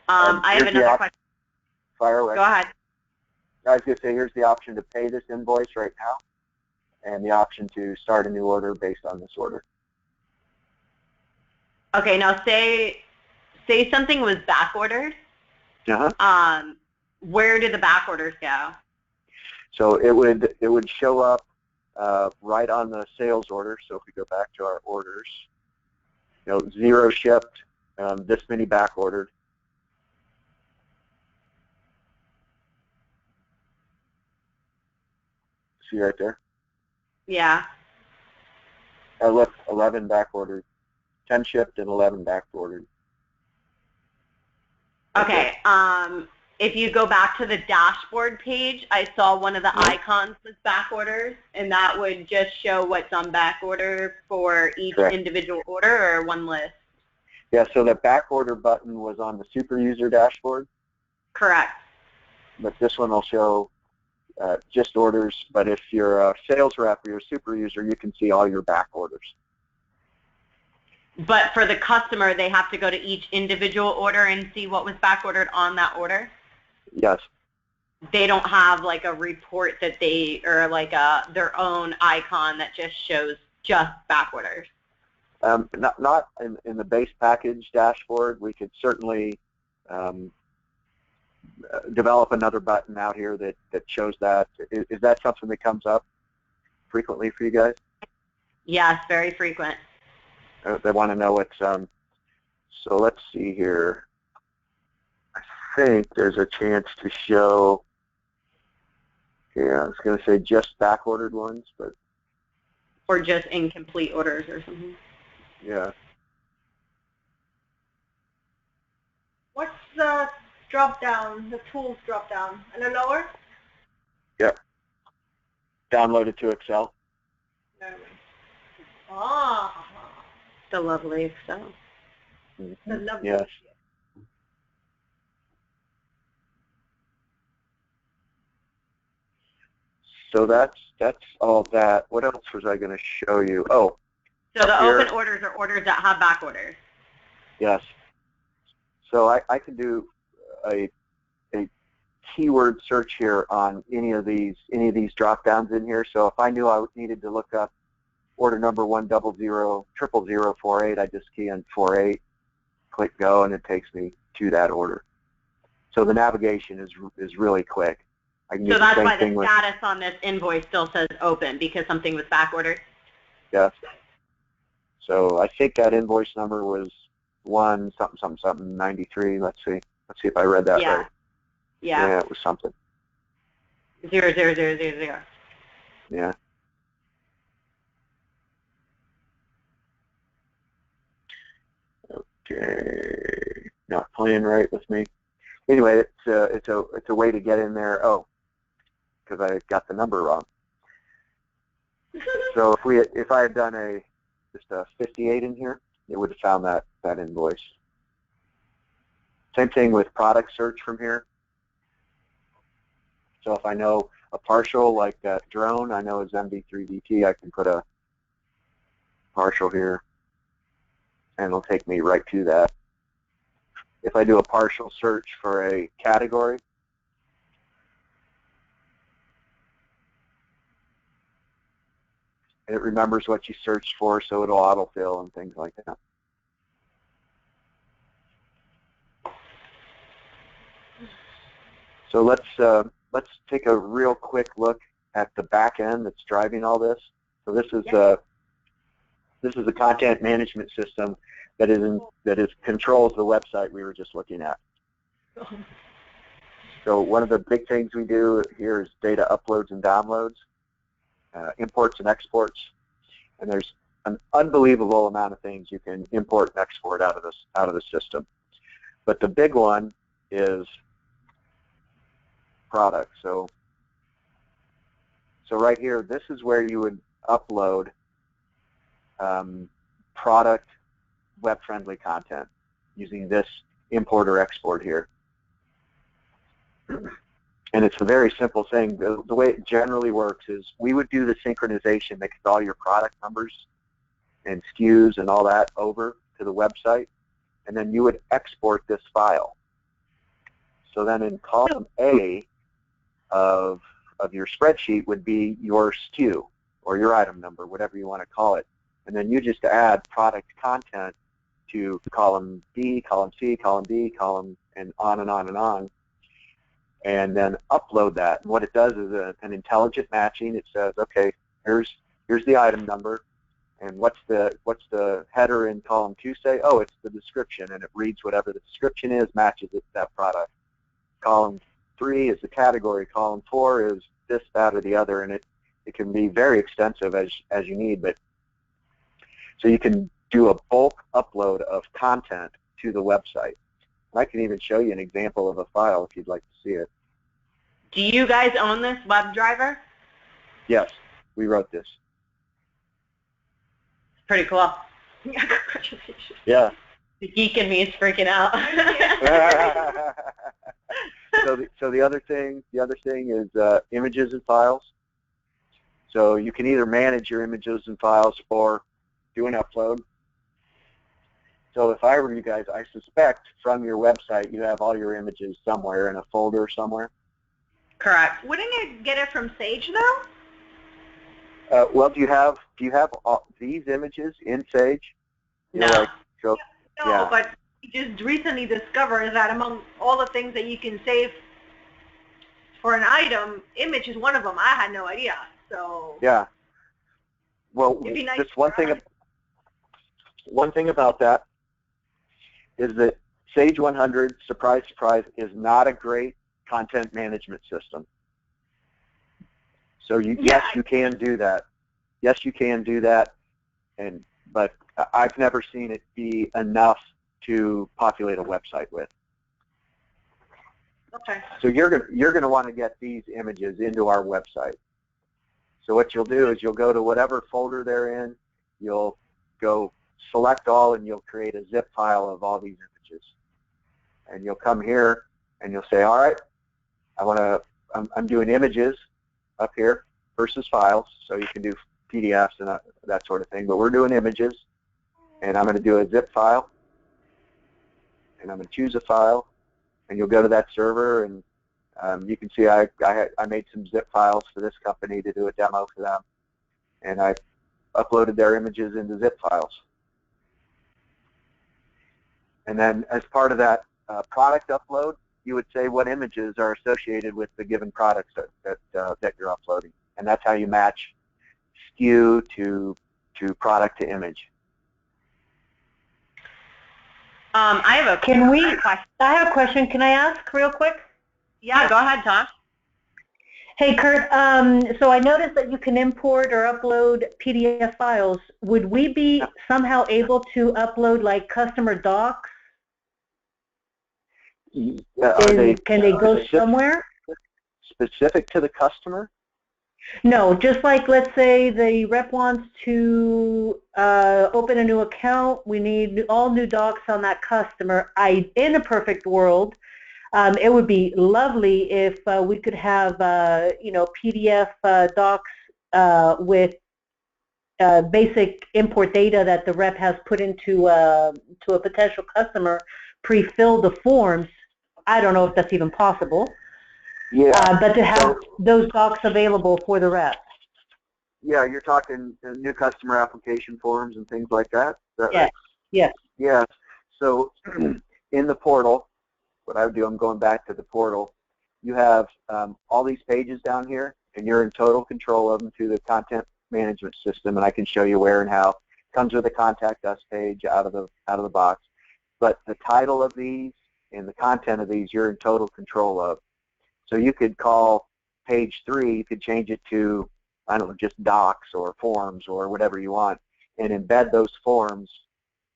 I have another question. Fire away. Go ahead. I was going to say, here's the option to pay this invoice right now, and the option to start a new order based on this order. Okay, now say something was back orders. Where do the back orders go? So it would show up right on the sales order. So if we go back to our orders, 0 shipped, this many back ordered. See right there? Yeah. Look, 11 back ordered, 10 shipped and 11 back ordered. Okay. If you go back to the dashboard page, I saw one of the icons was back orders, and that would just show what's on back order for each individual order or one list. Yeah, so the back order button was on the super user dashboard. Correct. But this one will show just orders, but if you're a sales rep or you're a super user, you can see all your back orders. But for the customer, they have to go to each individual order and see what was back ordered on that order? Yes. They don't have like a report that or like their own icon that just shows just back orders? Not in the base package dashboard. We could certainly develop another button out here that shows that. Is that something that comes up frequently for you guys? Yes, very frequent. They want to know what's, so let's see here. I think there's a chance to show, I was going to say just back ordered ones, but. Or just incomplete orders or something. Yeah. What's the drop down, the tools drop down? And the lower? Yep. Download it to Excel. Ah. The lovely Excel. The lovely. Yes. So that's all that. What else was I going to show you? Oh. So the open orders are orders that have back orders. Yes. So I can do a keyword search here on any of these drop downs in here. So if I knew I needed to look up order number 100000048, I just key in 48, click go, and it takes me to that order. So the navigation is really quick. I can so that's why the status on this invoice still says open, because something was back ordered? Yes. So I think that invoice number was 1-something-something-93. Let's see if I read that right. Yeah, it was something. 00000. Yeah. Okay. Not playing right with me. Anyway, it's a way to get in there. Oh, because I got the number wrong. So if I had done just a 58 in here, it would have found that invoice. Same thing with product search from here. So if I know a partial like that drone, I know is MV3DT, I can put a partial here, and it'll take me right to that. If I do a partial search for a category, it remembers what you searched for, so it'll autofill and things like that. So let's let's take a real quick look at the back end that's driving all this. So this is a content management system that controls the website we were just looking at. So one of the big things we do here is data uploads and downloads, imports and exports, and there's an unbelievable amount of things you can import and export out of the system. But the big one is product. So right here, this is where you would upload product web-friendly content using this import or export here. And it's a very simple thing. The way it generally works is we would do the synchronization, make all your product numbers and SKUs and all that over to the website, and then you would export this file. So then in column A of your spreadsheet would be your SKU or your item number, whatever you want to call it. And then you just add product content to column B, column C, column D, column, and on and on and on. And then upload that. And what it does is an intelligent matching. It says, okay, here's the item number, and what's the header in column 2 say? Oh, it's the description, and it reads whatever the description is, matches it to that product. Column 3 is the category. Column 4 is this, that, or the other, and it can be very extensive as you need. But so you can do a bulk upload of content to the website. I can even show you an example of a file if you'd like to see it. Do you guys own this web driver? Yes, we wrote this. Pretty cool. Yeah, congratulations. Yeah. The geek in me is freaking out. So the other thing is images and files. So you can either manage your images and files or do an upload. So if I were you guys, I suspect from your website you have all your images somewhere in a folder somewhere. Correct. Wouldn't you get it from Sage though? Well, do you have all these images in Sage? No. No, yeah. but we just recently discovered that among all the things that you can save for an item, image is one of them. I had no idea. So yeah. Well, it'd be nice just one thing about that is that Sage 100, surprise, surprise, is not a great content management system. So yes, you can do that. Yes, you can do that, but I've never seen it be enough to populate a website with. Okay. So you're going to want to get these images into our website. So what you'll do is you'll go to whatever folder they're in, you'll go select all, and you'll create a zip file of all these images. And you'll come here and you'll say, all right, I'm doing images up here versus files, so you can do PDFs and that sort of thing, but we're doing images, and I'm going to do a zip file, and I'm going to choose a file, and you'll go to that server, and you can see I made some zip files for this company to do a demo for them, and I uploaded their images into zip files. And then as part of that product upload, you would say what images are associated with the given products that you're uploading, and that's how you match SKU to product to image. I have a question. I have a question. Can I ask real quick? Yeah, go ahead, Tosh. Hey, Kurt. So I noticed that you can import or upload PDF files. Would we be somehow able to upload like customer docs? Can they go somewhere? Specific to the customer? No, just like let's say the rep wants to open a new account. We need all new docs on that customer. In a perfect world, it would be lovely if we could have PDF docs with basic import data that the rep has put into to a potential customer, pre-fill the forms. I don't know if that's even possible. Yeah. But to have those docs available for the rep. Yeah, you're talking new customer application forms and things like that? Yes. Yes. Yes. So in the portal, what I would do, I'm going back to the portal, you have all these pages down here, and you're in total control of them through the content management system, and I can show you where and how. Comes with a contact us page out of the box. But the title of these and the content of these, you're in total control of. So you could call page 3, you could change it to, I don't know, just docs or forms or whatever you want, and embed those forms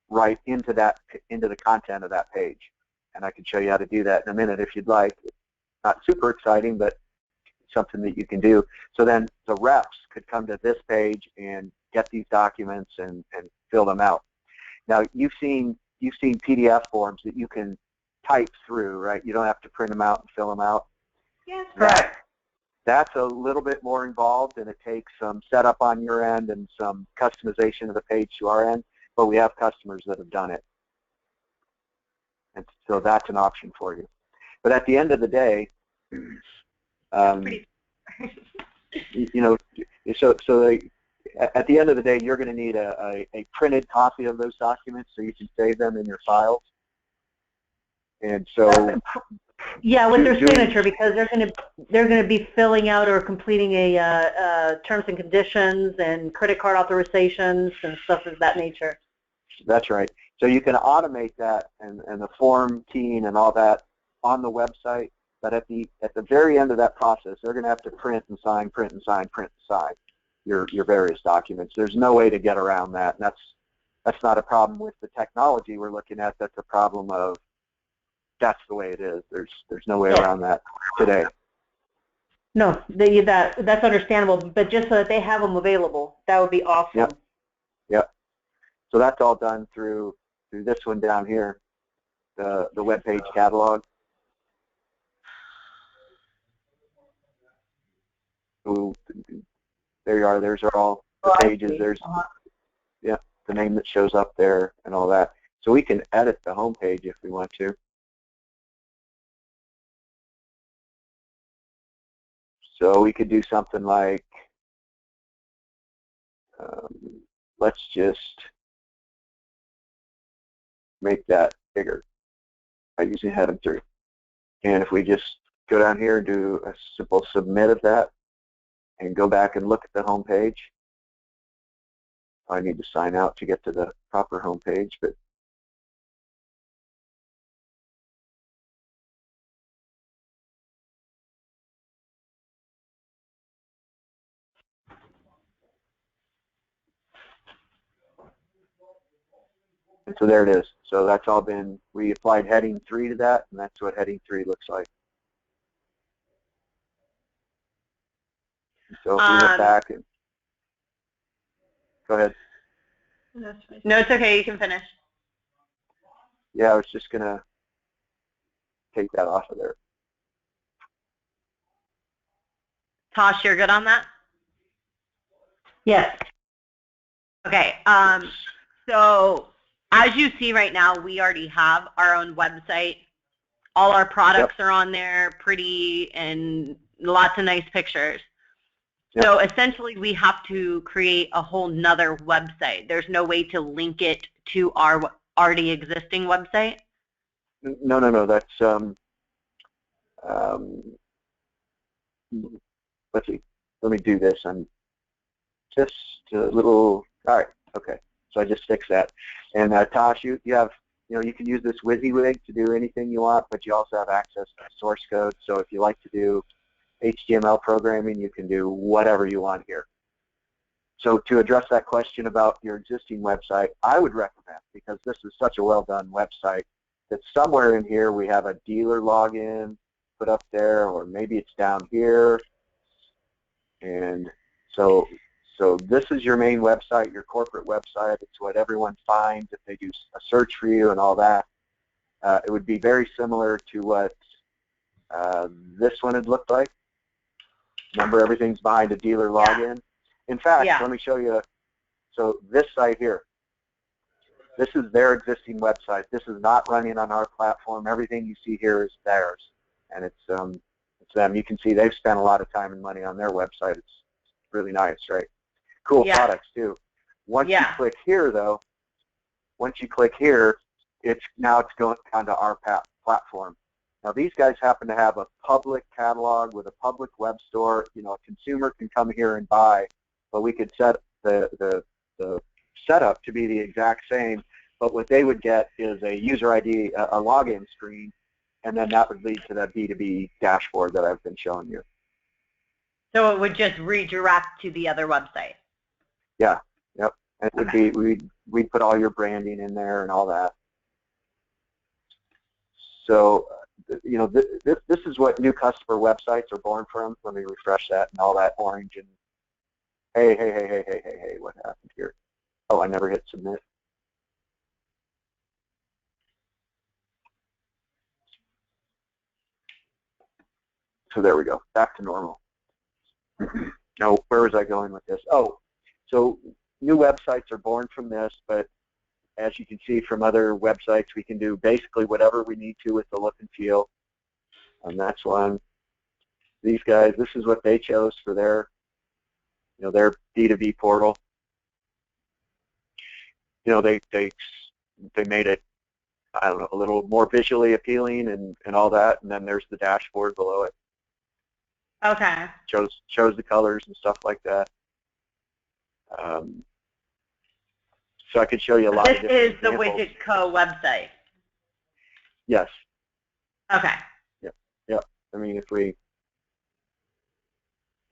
right into the content of that page. And I can show you how to do that in a minute if you'd like. Not super exciting, but something that you can do. So then the reps could come to this page and get these documents and fill them out. Now you've seen PDF forms that you can type through, right? You don't have to print them out and fill them out. Yes, Correct. That's a little bit more involved, and it takes some setup on your end and some customization of the page to our end, but we have customers that have done it. And so that's an option for you. But at the end of the day, you know, at the end of the day, you're going to need a printed copy of those documents so you can save them in your files. And so, yeah, with their signature, because they're going to be filling out or completing a terms and conditions and credit card authorizations and stuff of that nature. That's right. So you can automate that and the form keying and all that on the website. But at the very end of that process, they're going to have to print and sign your various documents. There's no way to get around that. And that's not a problem with the technology we're looking at. That's a problem of that's the way it is. There's no way around that today. No, that's understandable. But just so that they have them available, that would be awesome. Yep. So that's all done through this one down here, the web page catalog. Ooh, there you are. There's all the pages. There's the name that shows up there and all that. So we can edit the home page if we want to. So we could do something like, let's just make that bigger by using heading 3. And if we just go down here and do a simple submit of that and go back and look at the home page. I need to sign out to get to the proper home page, but and so there it is. So that's all been, we applied heading 3 to that, and that's what heading 3 looks like. So if we went back and, go ahead. No, it's okay. You can finish. Yeah, I was just going to take that off of there. Tosh, you're good on that? Yes. Okay. So as you see right now, we already have our own website. All our products are on there, pretty, and lots of nice pictures. So essentially, we have to create a whole nother website. There's no way to link it to our already existing website? No. That's, let's see. Let me do this. I'm just a little, all right, okay. So I just fixed that. And Tosh, you have, you can use this WYSIWYG to do anything you want, but you also have access to source code. So if you like to do HTML programming, you can do whatever you want here. So to address that question about your existing website, I would recommend, because this is such a well-done website, that somewhere in here we have a dealer login put up there, or maybe it's down here. And so this is your main website, your corporate website. It's what everyone finds if they do a search for you and all that. It would be very similar to what this one had looked like. Remember, everything's behind a dealer login. In fact, let me show you. So this site here, this is their existing website. This is not running on our platform. Everything you see here is theirs, and it's them. You can see they've spent a lot of time and money on their website. It's really nice, right? Cool products too. Once you click here, though, it's going onto our platform. Now these guys happen to have a public catalog with a public web store. You know, a consumer can come here and buy, but we could set the setup to be the exact same. But what they would get is a user ID, a login screen, and then that would lead to that B2B dashboard that I've been showing you. So it would just redirect to the other website? Yeah, yep. And it would be, we'd put all your branding in there and all that. So, you know, this is what new customer websites are born from. Let me refresh that and all that orange and hey, what happened here? Oh, I never hit submit. So there we go, back to normal. Now, where was I going with this? Oh, so new websites are born from this, but as you can see from other websites, we can do basically whatever we need to with the look and feel. And that's one. These guys, this is what they chose for their, you know, their B2B portal. You know, they made it, I don't know, a little more visually appealing and all that, and then there's the dashboard below it. Okay. Shows the colors and stuff like that. So I could show you a lot of different This is the examples. Widget Co. website? Yes. Okay. Yep. I mean, if we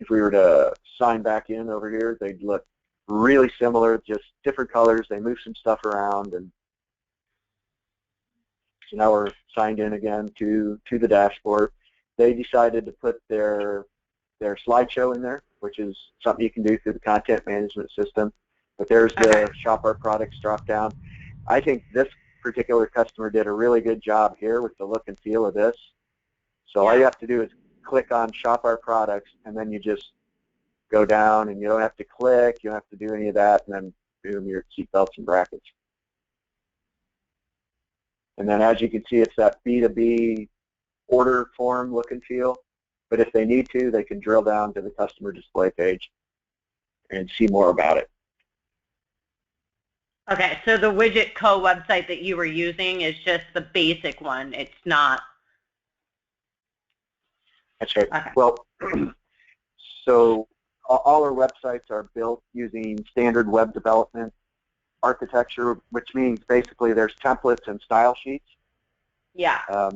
were to sign back in over here, they'd look really similar, just different colors. They move some stuff around, and so now we're signed in again to the dashboard. They decided to put their slideshow in there, which is something you can do through the content management system. But there's the Shop Our Products drop down. I think this particular customer did a really good job here with the look and feel of this. So all you have to do is click on Shop Our Products, and then you just go down, and you don't have to click, you don't have to do any of that, and then boom, your seatbelts and brackets. And then as you can see, it's that B2B order form look and feel. But if they need to, they can drill down to the customer display page and see more about it. Okay, so the Widget Co. website that you were using is just the basic one. It's not. That's right. Okay. Well, so all our websites are built using standard web development architecture, which means basically there's templates and style sheets. Yeah.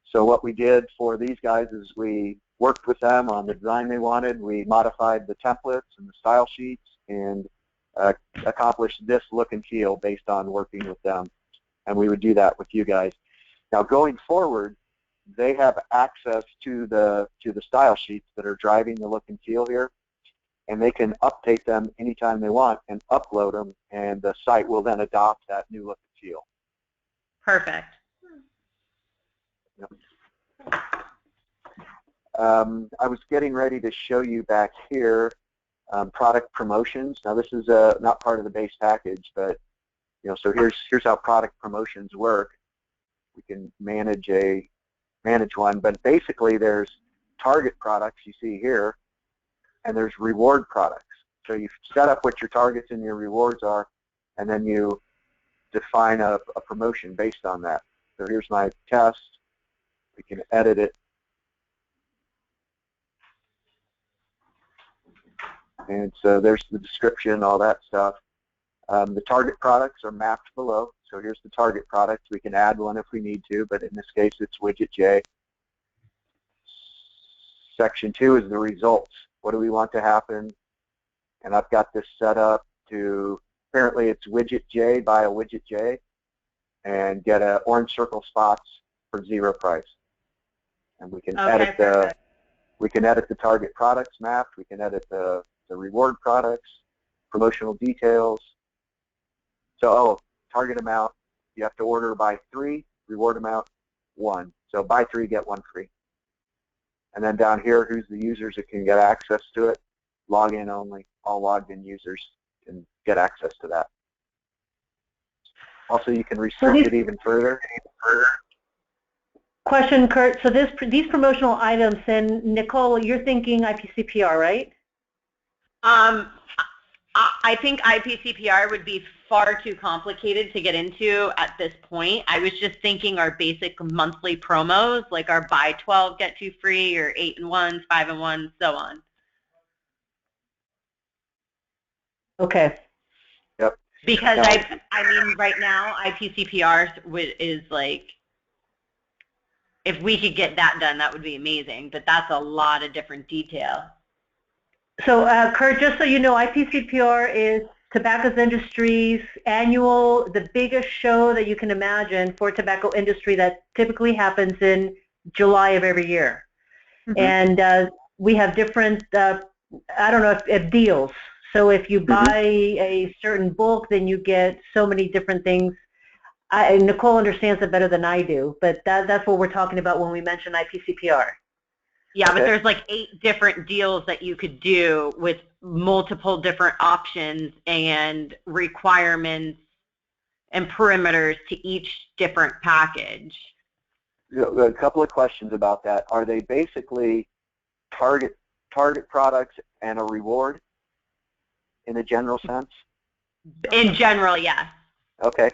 So what we did for these guys is we worked with them on the design they wanted. We modified the templates and the style sheets and accomplished this look and feel based on working with them. And we would do that with you guys. Now going forward, they have access to the style sheets that are driving the look and feel here, and they can update them anytime they want and upload them, and the site will then adopt that new look and feel. Perfect. Yep. I was getting ready to show you back here product promotions. Now this is not part of the base package, but you know, so here's how product promotions work. We can manage one, but basically there's target products you see here, and there's reward products. So you set up what your targets and your rewards are, and then you define a promotion based on that. So here's my test. We can edit it. And so there's the description, all that stuff. The target products are mapped below. So here's the target products. We can add one if we need to, but in this case it's widget J. Section 2 is the results. What do we want to happen? And I've got this set up to, apparently it's widget J by a widget J, and get an orange circle spots for 0 price. And we can edit the target products mapped. We can edit the reward products, promotional details. So, target amount, you have to order by 3, reward amount 1. So buy 3, get 1 free. And then down here, who's the users that can get access to it? Login only. All logged in users can get access to that. Also, you can restrict it even further. Question, Kurt. So these promotional items, and Nicole, you're thinking IPCPR, right? I think IPCPR would be far too complicated to get into at this point. I was just thinking our basic monthly promos, like our buy 12, get 2 free, or 8 and 1s, 5 and 1s, so on. Okay. Yep. Because No. I mean, right now, IPCPR is like, if we could get that done, that would be amazing. But that's a lot of different detail. So, Kurt, just so you know, IPCPR is tobacco industry's annual, the biggest show that you can imagine for tobacco industry that typically happens in July of every year. Mm-hmm. And we have different, I don't know if deals. So if you buy a certain bulk, then you get so many different things. Nicole understands it better than I do, but that's what we're talking about when we mention IPCPR. Yeah, but there's like 8 different deals that you could do with multiple different options and requirements and perimeters to each different package. A couple of questions about that. Are they basically target products and a reward in a general sense? In general, yes. Okay.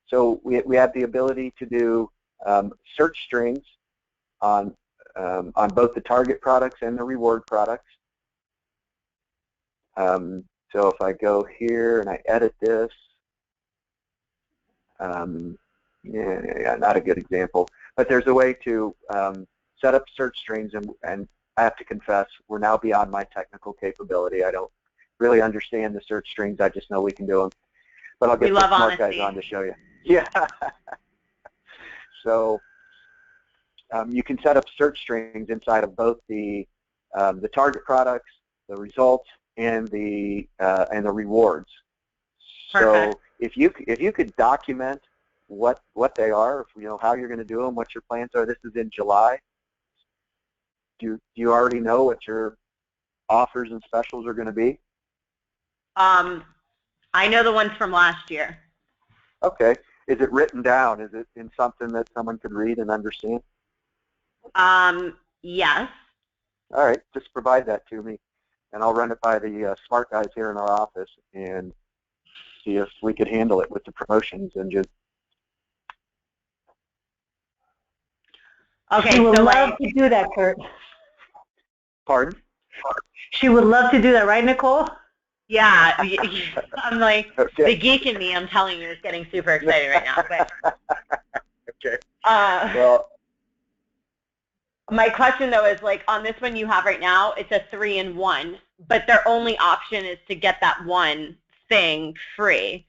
So we have the ability to do search strings on both the target products and the reward products. So if I go here and I edit this, yeah, not a good example, but there's a way to set up search strings, and I have to confess, we're now beyond my technical capability. I don't really understand the search strings. I just know we can do them. But I'll get the smart guys on to show you. Yeah. So you can set up search strings inside of both the target products, the results, and the rewards. Perfect. So if you could document what they are, you know, how you're going to do them, what your plans are. This is in July. Do you already know what your offers and specials are going to be? I know the ones from last year. Okay. Is it written down? Is it in something that someone could read and understand? Yes. All right. Just provide that to me, and I'll run it by the smart guys here in our office and see if we could handle it with the promotions and just. Okay. She would love to do that, Kurt. Pardon? She would love to do that, right, Nicole? Yeah, I'm like, the geek in me, I'm telling you, is getting super excited right now. But, okay. Well, my question, though, is, like, on this one you have right now, it's a 3 and 1, but their only option is to get that one thing free.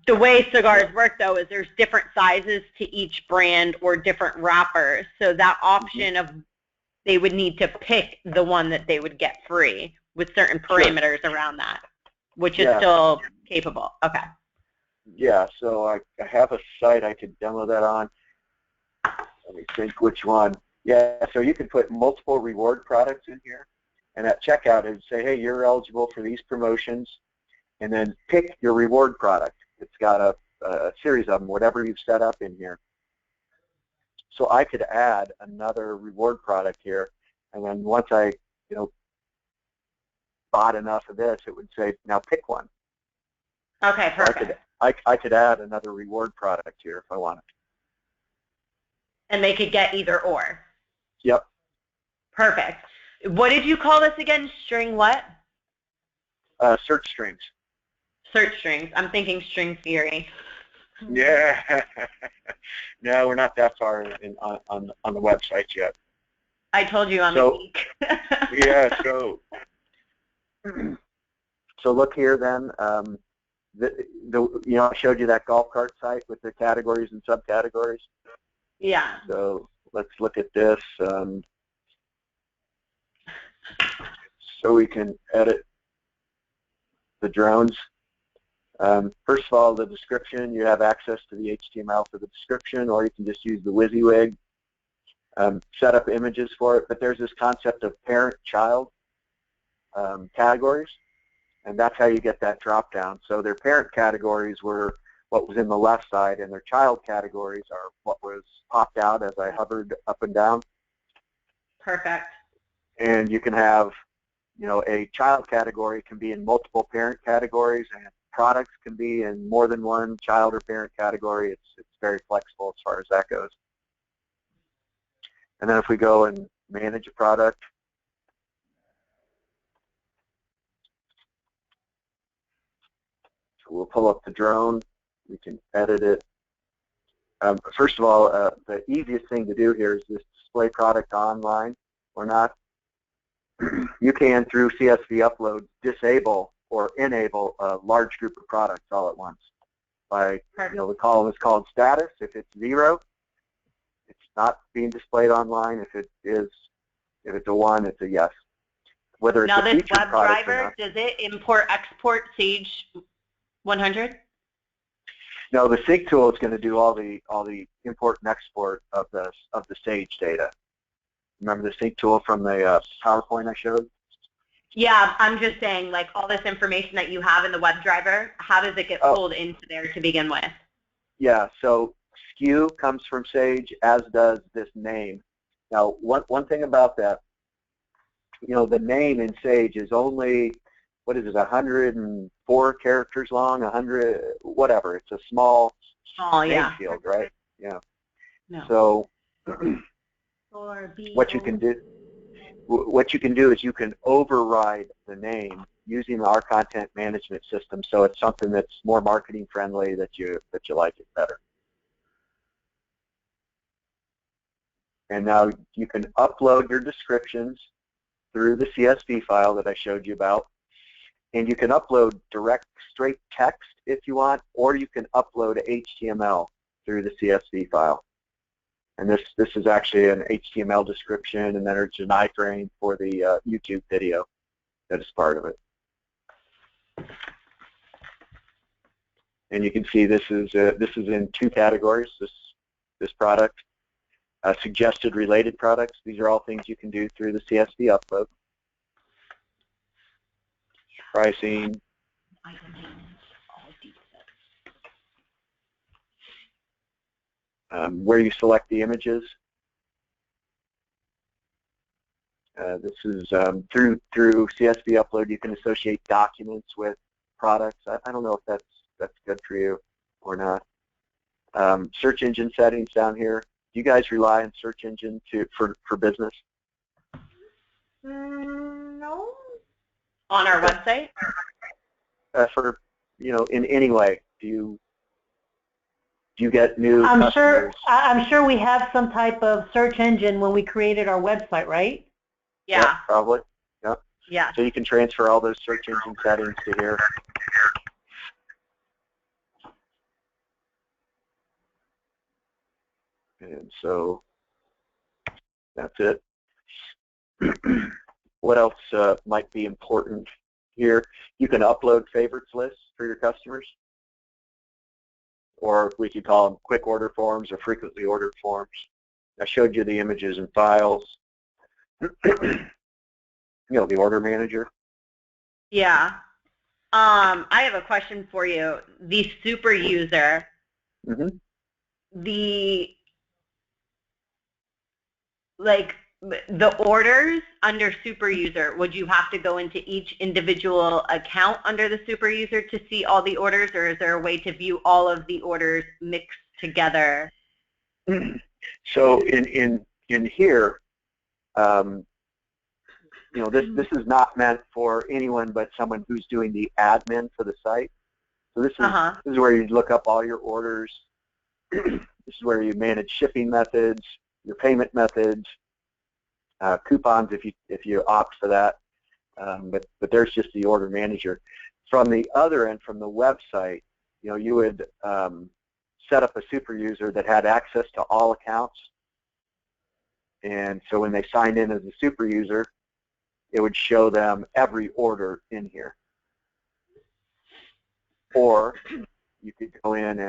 The way cigars work, though, is there's different sizes to each brand or different wrappers. So that option of they would need to pick the one that they would get free with certain parameters around that, which is still capable. Okay. Yeah, so I have a site I could demo that on. Let me think which one. Yeah, so you can put multiple reward products in here, and at checkout it would say, hey, you're eligible for these promotions, and then pick your reward product. It's got a series of them, whatever you've set up in here. So I could add another reward product here, and then once I, bought enough of this, it would say, now pick one. Okay, perfect. So I could add another reward product here if I wanted. And they could get either or. Yep. Perfect. What did you call this again? String what? Search strings. Search strings. I'm thinking string theory. Yeah. No, we're not that far on the website yet. I told you I'm a geek. Yeah, so look here then. I showed you that golf cart site with the categories and subcategories. Yeah. So let's look at this. So we can edit the drones. First of all, the description, you have access to the HTML for the description, or you can just use the WYSIWYG. Set up images for it, but there's this concept of parent-child categories, and that's how you get that drop down. So their parent categories were what was in the left side, and their child categories are what was popped out as I hovered up and down. Perfect. And you can have, a child category can be in multiple parent categories, and products can be in more than one child or parent category. It's very flexible as far as that goes. And then if we go and manage a product, so we'll pull up the drone. We can edit it. First of all, the easiest thing to do here is just display product online or not. You can, through CSV upload, disable or enable a large group of products all at once. By, the column is called status. If it's 0, it's not being displayed online. If it's a 1, it's a yes. Whether it's now a this featured web product or driver, not. does it import export Sage 100? No, the sync tool is going to do all the import and export of the Sage data. Remember the sync tool from the PowerPoint I showed? Yeah, I'm just saying, like, all this information that you have in the web driver, how does it get pulled into there to begin with? Yeah, so SKU comes from Sage, as does this name. Now, one thing about that, the name in Sage is only, 104 characters long, 100, whatever. It's a small name field, right? Yeah. No. So what you can do is you can override the name using our content management system, so it's something that's more marketing friendly, that you like it better. And now you can upload your descriptions through the CSV file that I showed you about, and you can upload straight text if you want, or you can upload HTML through the CSV file. And this is actually an HTML description, and then there's an iframe for the YouTube video that is part of it. And you can see this is in 2 categories. This product, suggested related products. These are all things you can do through the CSV upload. Pricing. Where you select the images. This is through CSV upload. You can associate documents with products. I don't know if that's good for you or not. Search engine settings down here. Do you guys rely on search engine for business? No. On our website? For in any way, do you get new customers? I'm sure we have some type of search engine when we created our website, right? Yeah. Probably. Yeah. Yeah. So you can transfer all those search engine settings to here. And so that's it. What else might be important here? You can upload favorites lists for your customers, or we could call them quick order forms or frequently ordered forms. I showed you the images and files. The order manager. Yeah. I have a question for you. The super user, the orders under super user, would you have to go into each individual account under the super user to see all the orders, or is there a way to view all of the orders mixed together? So in here, this is not meant for anyone but someone who's doing the admin for the site. So this is where you look up all your orders. This is where you manage shipping methods, your payment methods, coupons if you opt for that. But there's just the order manager. From the other end, from the website, you would set up a super user that had access to all accounts. And so when they signed in as a super user, it would show them every order in here. Or you could go in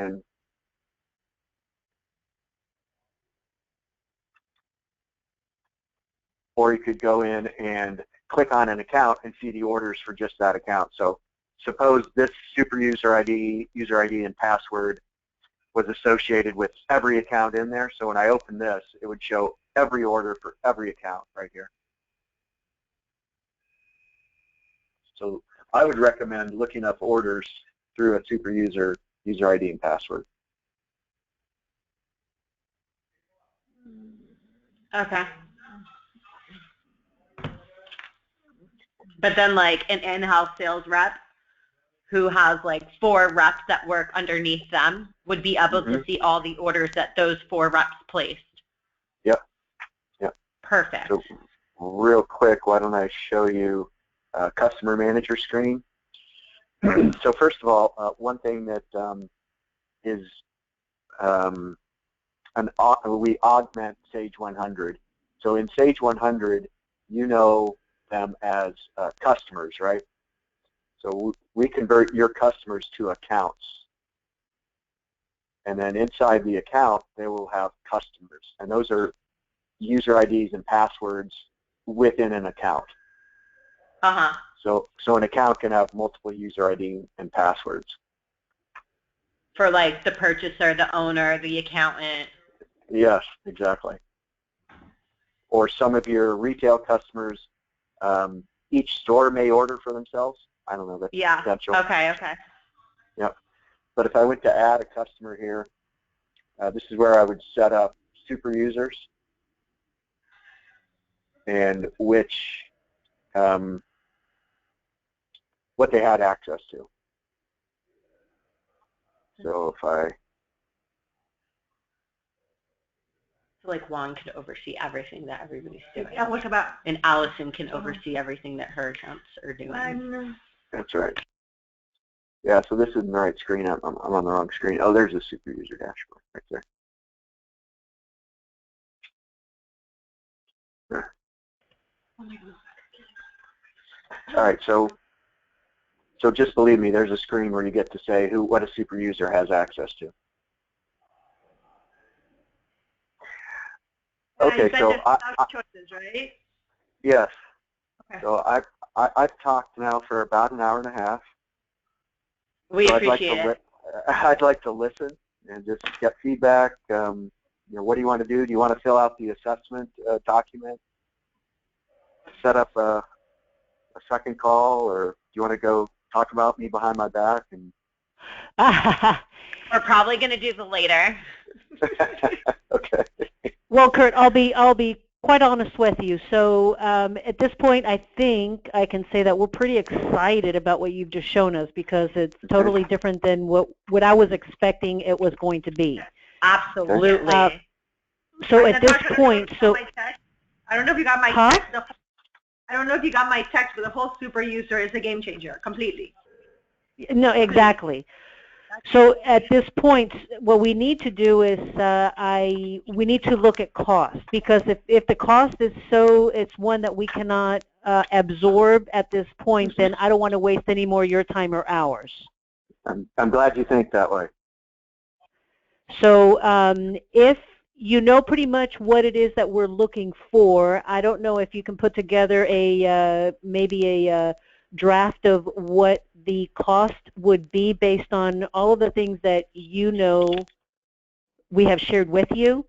and click on an account and see the orders for just that account. So suppose this super user ID and password was associated with every account in there. So when I open this, it would show every order for every account right here. So I would recommend looking up orders through a super user ID and password. Okay. But then like an in-house sales rep who has like 4 reps that work underneath them would be able to see all the orders that those 4 reps placed. Yep. Yep. Perfect. So real quick, why don't I show you a customer manager screen? So first of all, one thing that is we augment Sage 100. So in Sage 100, you know them as customers, right? So we convert your customers to accounts. And then inside the account, they will have customers. And those are user IDs and passwords within an account. Uh-huh. So an account can have multiple user ID and passwords. For like the purchaser, the owner, the accountant. Yes, exactly. Or some of your retail customers, each store may order for themselves. I don't know. That's potential. Okay. Yep. But if I went to add a customer here, this is where I would set up super users and which what they had access to. So if I like Juan could oversee everything that everybody's doing. Yeah, what about? And Allison can oversee everything that her accounts are doing. That's right. Yeah, so this isn't the right screen. I'm on the wrong screen. Oh, there's a super user dashboard right there. All right, so just believe me, there's a screen where you get to say what a super user has access to. Okay, so choices, right? Yes. Okay. So I've talked now for about an hour and a half. We so appreciate it. I'd like to listen and just get feedback. You know, what do you want to do? Do you want to fill out the assessment document? Set up a second call, or do you want to go talk about me behind my back? And we're probably going to do the later. Okay. Well, Kurt, I'll be quite honest with you. So at this point, I think I can say that we're pretty excited about what you've just shown us, because it's totally different than what I was expecting it was going to be. Absolutely. So at this point, I don't know if you got my text. I don't know if you got my text, but the whole super user is a game changer, completely. No, exactly. So at this point, what we need to do is we need to look at cost, because if the cost is it's one that we cannot absorb at this point, then I don't want to waste any more of your time or ours. I'm glad you think that way. So if you know pretty much what it is that we're looking for, I don't know if you can put together maybe a draft of what the cost would be based on all of the things that you know we have shared with you.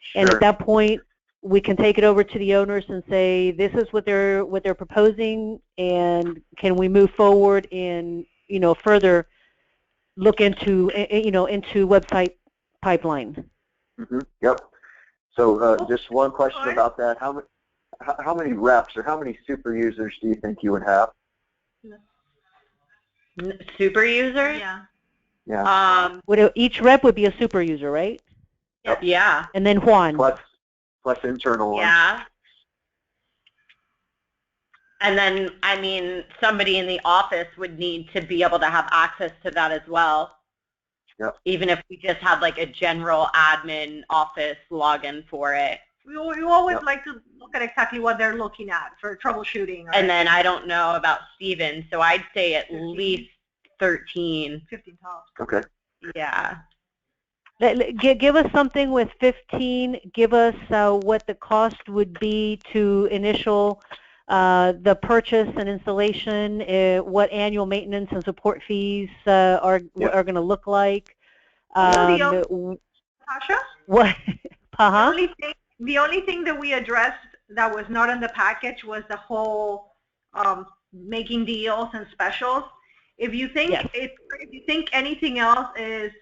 Sure. And at that point, we can take it over to the owners and say, this is what they're proposing, and can we move forward and further look into into website pipeline. Yep. So just one question about that: how many reps or how many super users do you think you would have? Super users? Yeah. Yeah. Each rep would be a super user, right? Yep. Yeah. And then Juan. Plus internal ones. Yeah. And then, I mean, somebody in the office would need to be able to have access to that as well. Yep. Even if we just had like a general admin office login for it. We always like to look at exactly what they're looking at for troubleshooting. Right? And then I don't know about Steven, so I'd say at 15. Least 13. 15 tops. Okay. Yeah. Give us something with 15. Give us what the cost would be to initial the purchase and installation, what annual maintenance and support fees are going to look like. Tasha? What? The only thing that we addressed that was not in the package was the whole making deals and specials. If you think Yes. if you think anything else is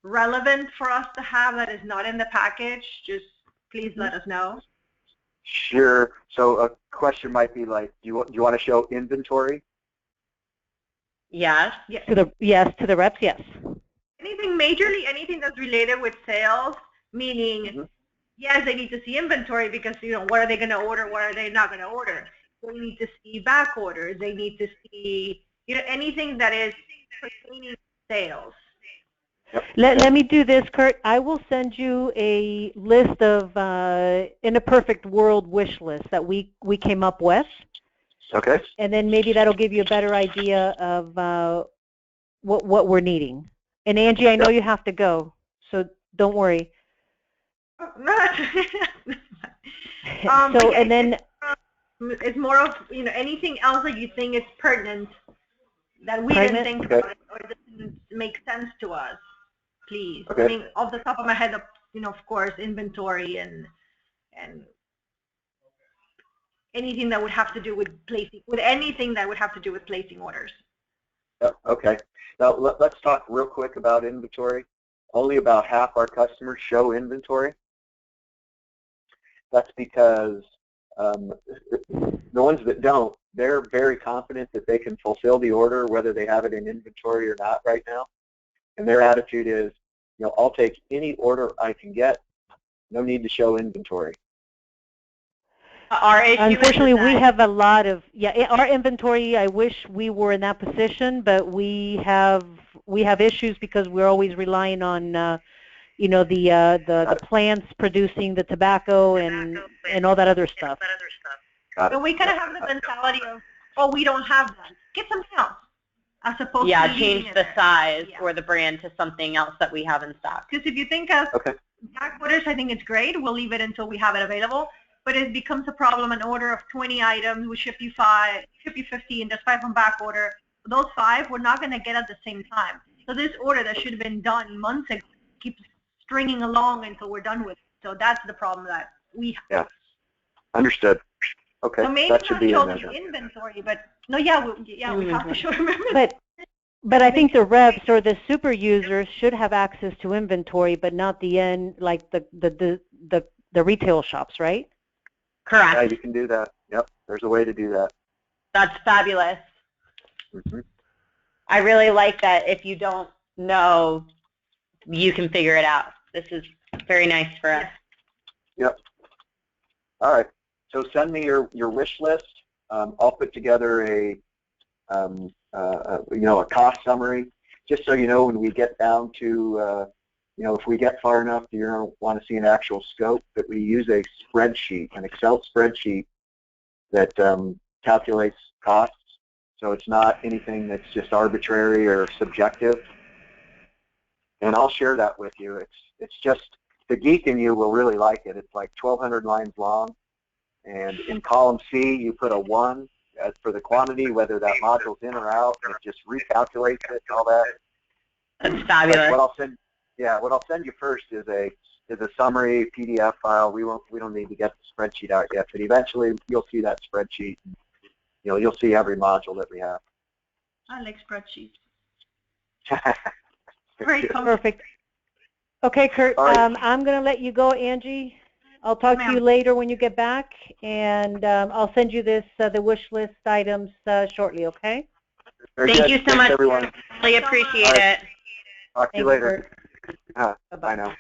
relevant for us to have that is not in the package, just please let us know. Sure. So a question might be like, do you want to show inventory? Yes. Yes. To the reps, yes. Anything that's related with sales, meaning yes, they need to see inventory because what are they going to order, what are they not going to order. They need to see back orders. They need to see anything that is pertaining to sales. Let me do this, Kurt. I will send you a list of in a perfect world wish list that we came up with. Okay. And then maybe that'll give you a better idea of what we're needing. And Angie, I know you have to go, so don't worry. And then it's more of anything else that you think is pertinent that we didn't think about or doesn't make sense to us, please. Okay. I mean, off the top of my head, of course, inventory and anything that would have to do with placing orders. Okay. Now let's talk real quick about inventory. Only about half our customers show inventory. That's because the ones that don't, they're very confident that they can fulfill the order whether they have it in inventory or not right now. And their attitude is, I'll take any order I can get. No need to show inventory. Unfortunately, we have a lot of our inventory. I wish we were in that position, but we have issues because we're always relying on the plants producing the tobacco and all that other stuff. But we kind of have the mentality of, oh, we don't have that. Get something else, as opposed to change the size or the brand to something else that we have in stock. Because if you think of back orders, I think it's great. We'll leave it until we have it available. But it becomes a problem, an order of 20 items, we ship you 15, there's 5 on back order. Those 5 we're not going to get at the same time. So this order that should have been done months ago keeps stringing along until we're done with it. So that's the problem that we have. Yeah, understood. Okay, so maybe that should be show the inventory, but no, we have to show them. But I think the reps or the super users should have access to inventory, but not the end, like the retail shops, right? Correct. Yeah, you can do that. Yep, there's a way to do that. That's fabulous. Mm-hmm. I really like that. If you don't know, you can figure it out. This is very nice for us. Yep. All right. So send me your wish list. I'll put together a cost summary, just so you know when we get down to if we get far enough, you're going to want to see an actual scope, that we use a spreadsheet, an Excel spreadsheet that calculates costs. So it's not anything that's just arbitrary or subjective. And I'll share that with you. It's just, the geek in you will really like it. It's like 1,200 lines long. And in column C, you put a 1 as for the quantity, whether that module's in or out. It just recalculates it and all that. That's fabulous. What I'll send you first is a summary PDF file. We don't need to get the spreadsheet out yet, but eventually you'll see that spreadsheet. You'll see every module that we have. I like spreadsheets. Very perfect. Okay, Kurt. Right. I'm going to let you go, Angie. I'll talk to you later when you get back, and I'll send you the wish list items shortly. Okay. Thank you so much, everyone. Really appreciate it. Talk to you later. Bye now.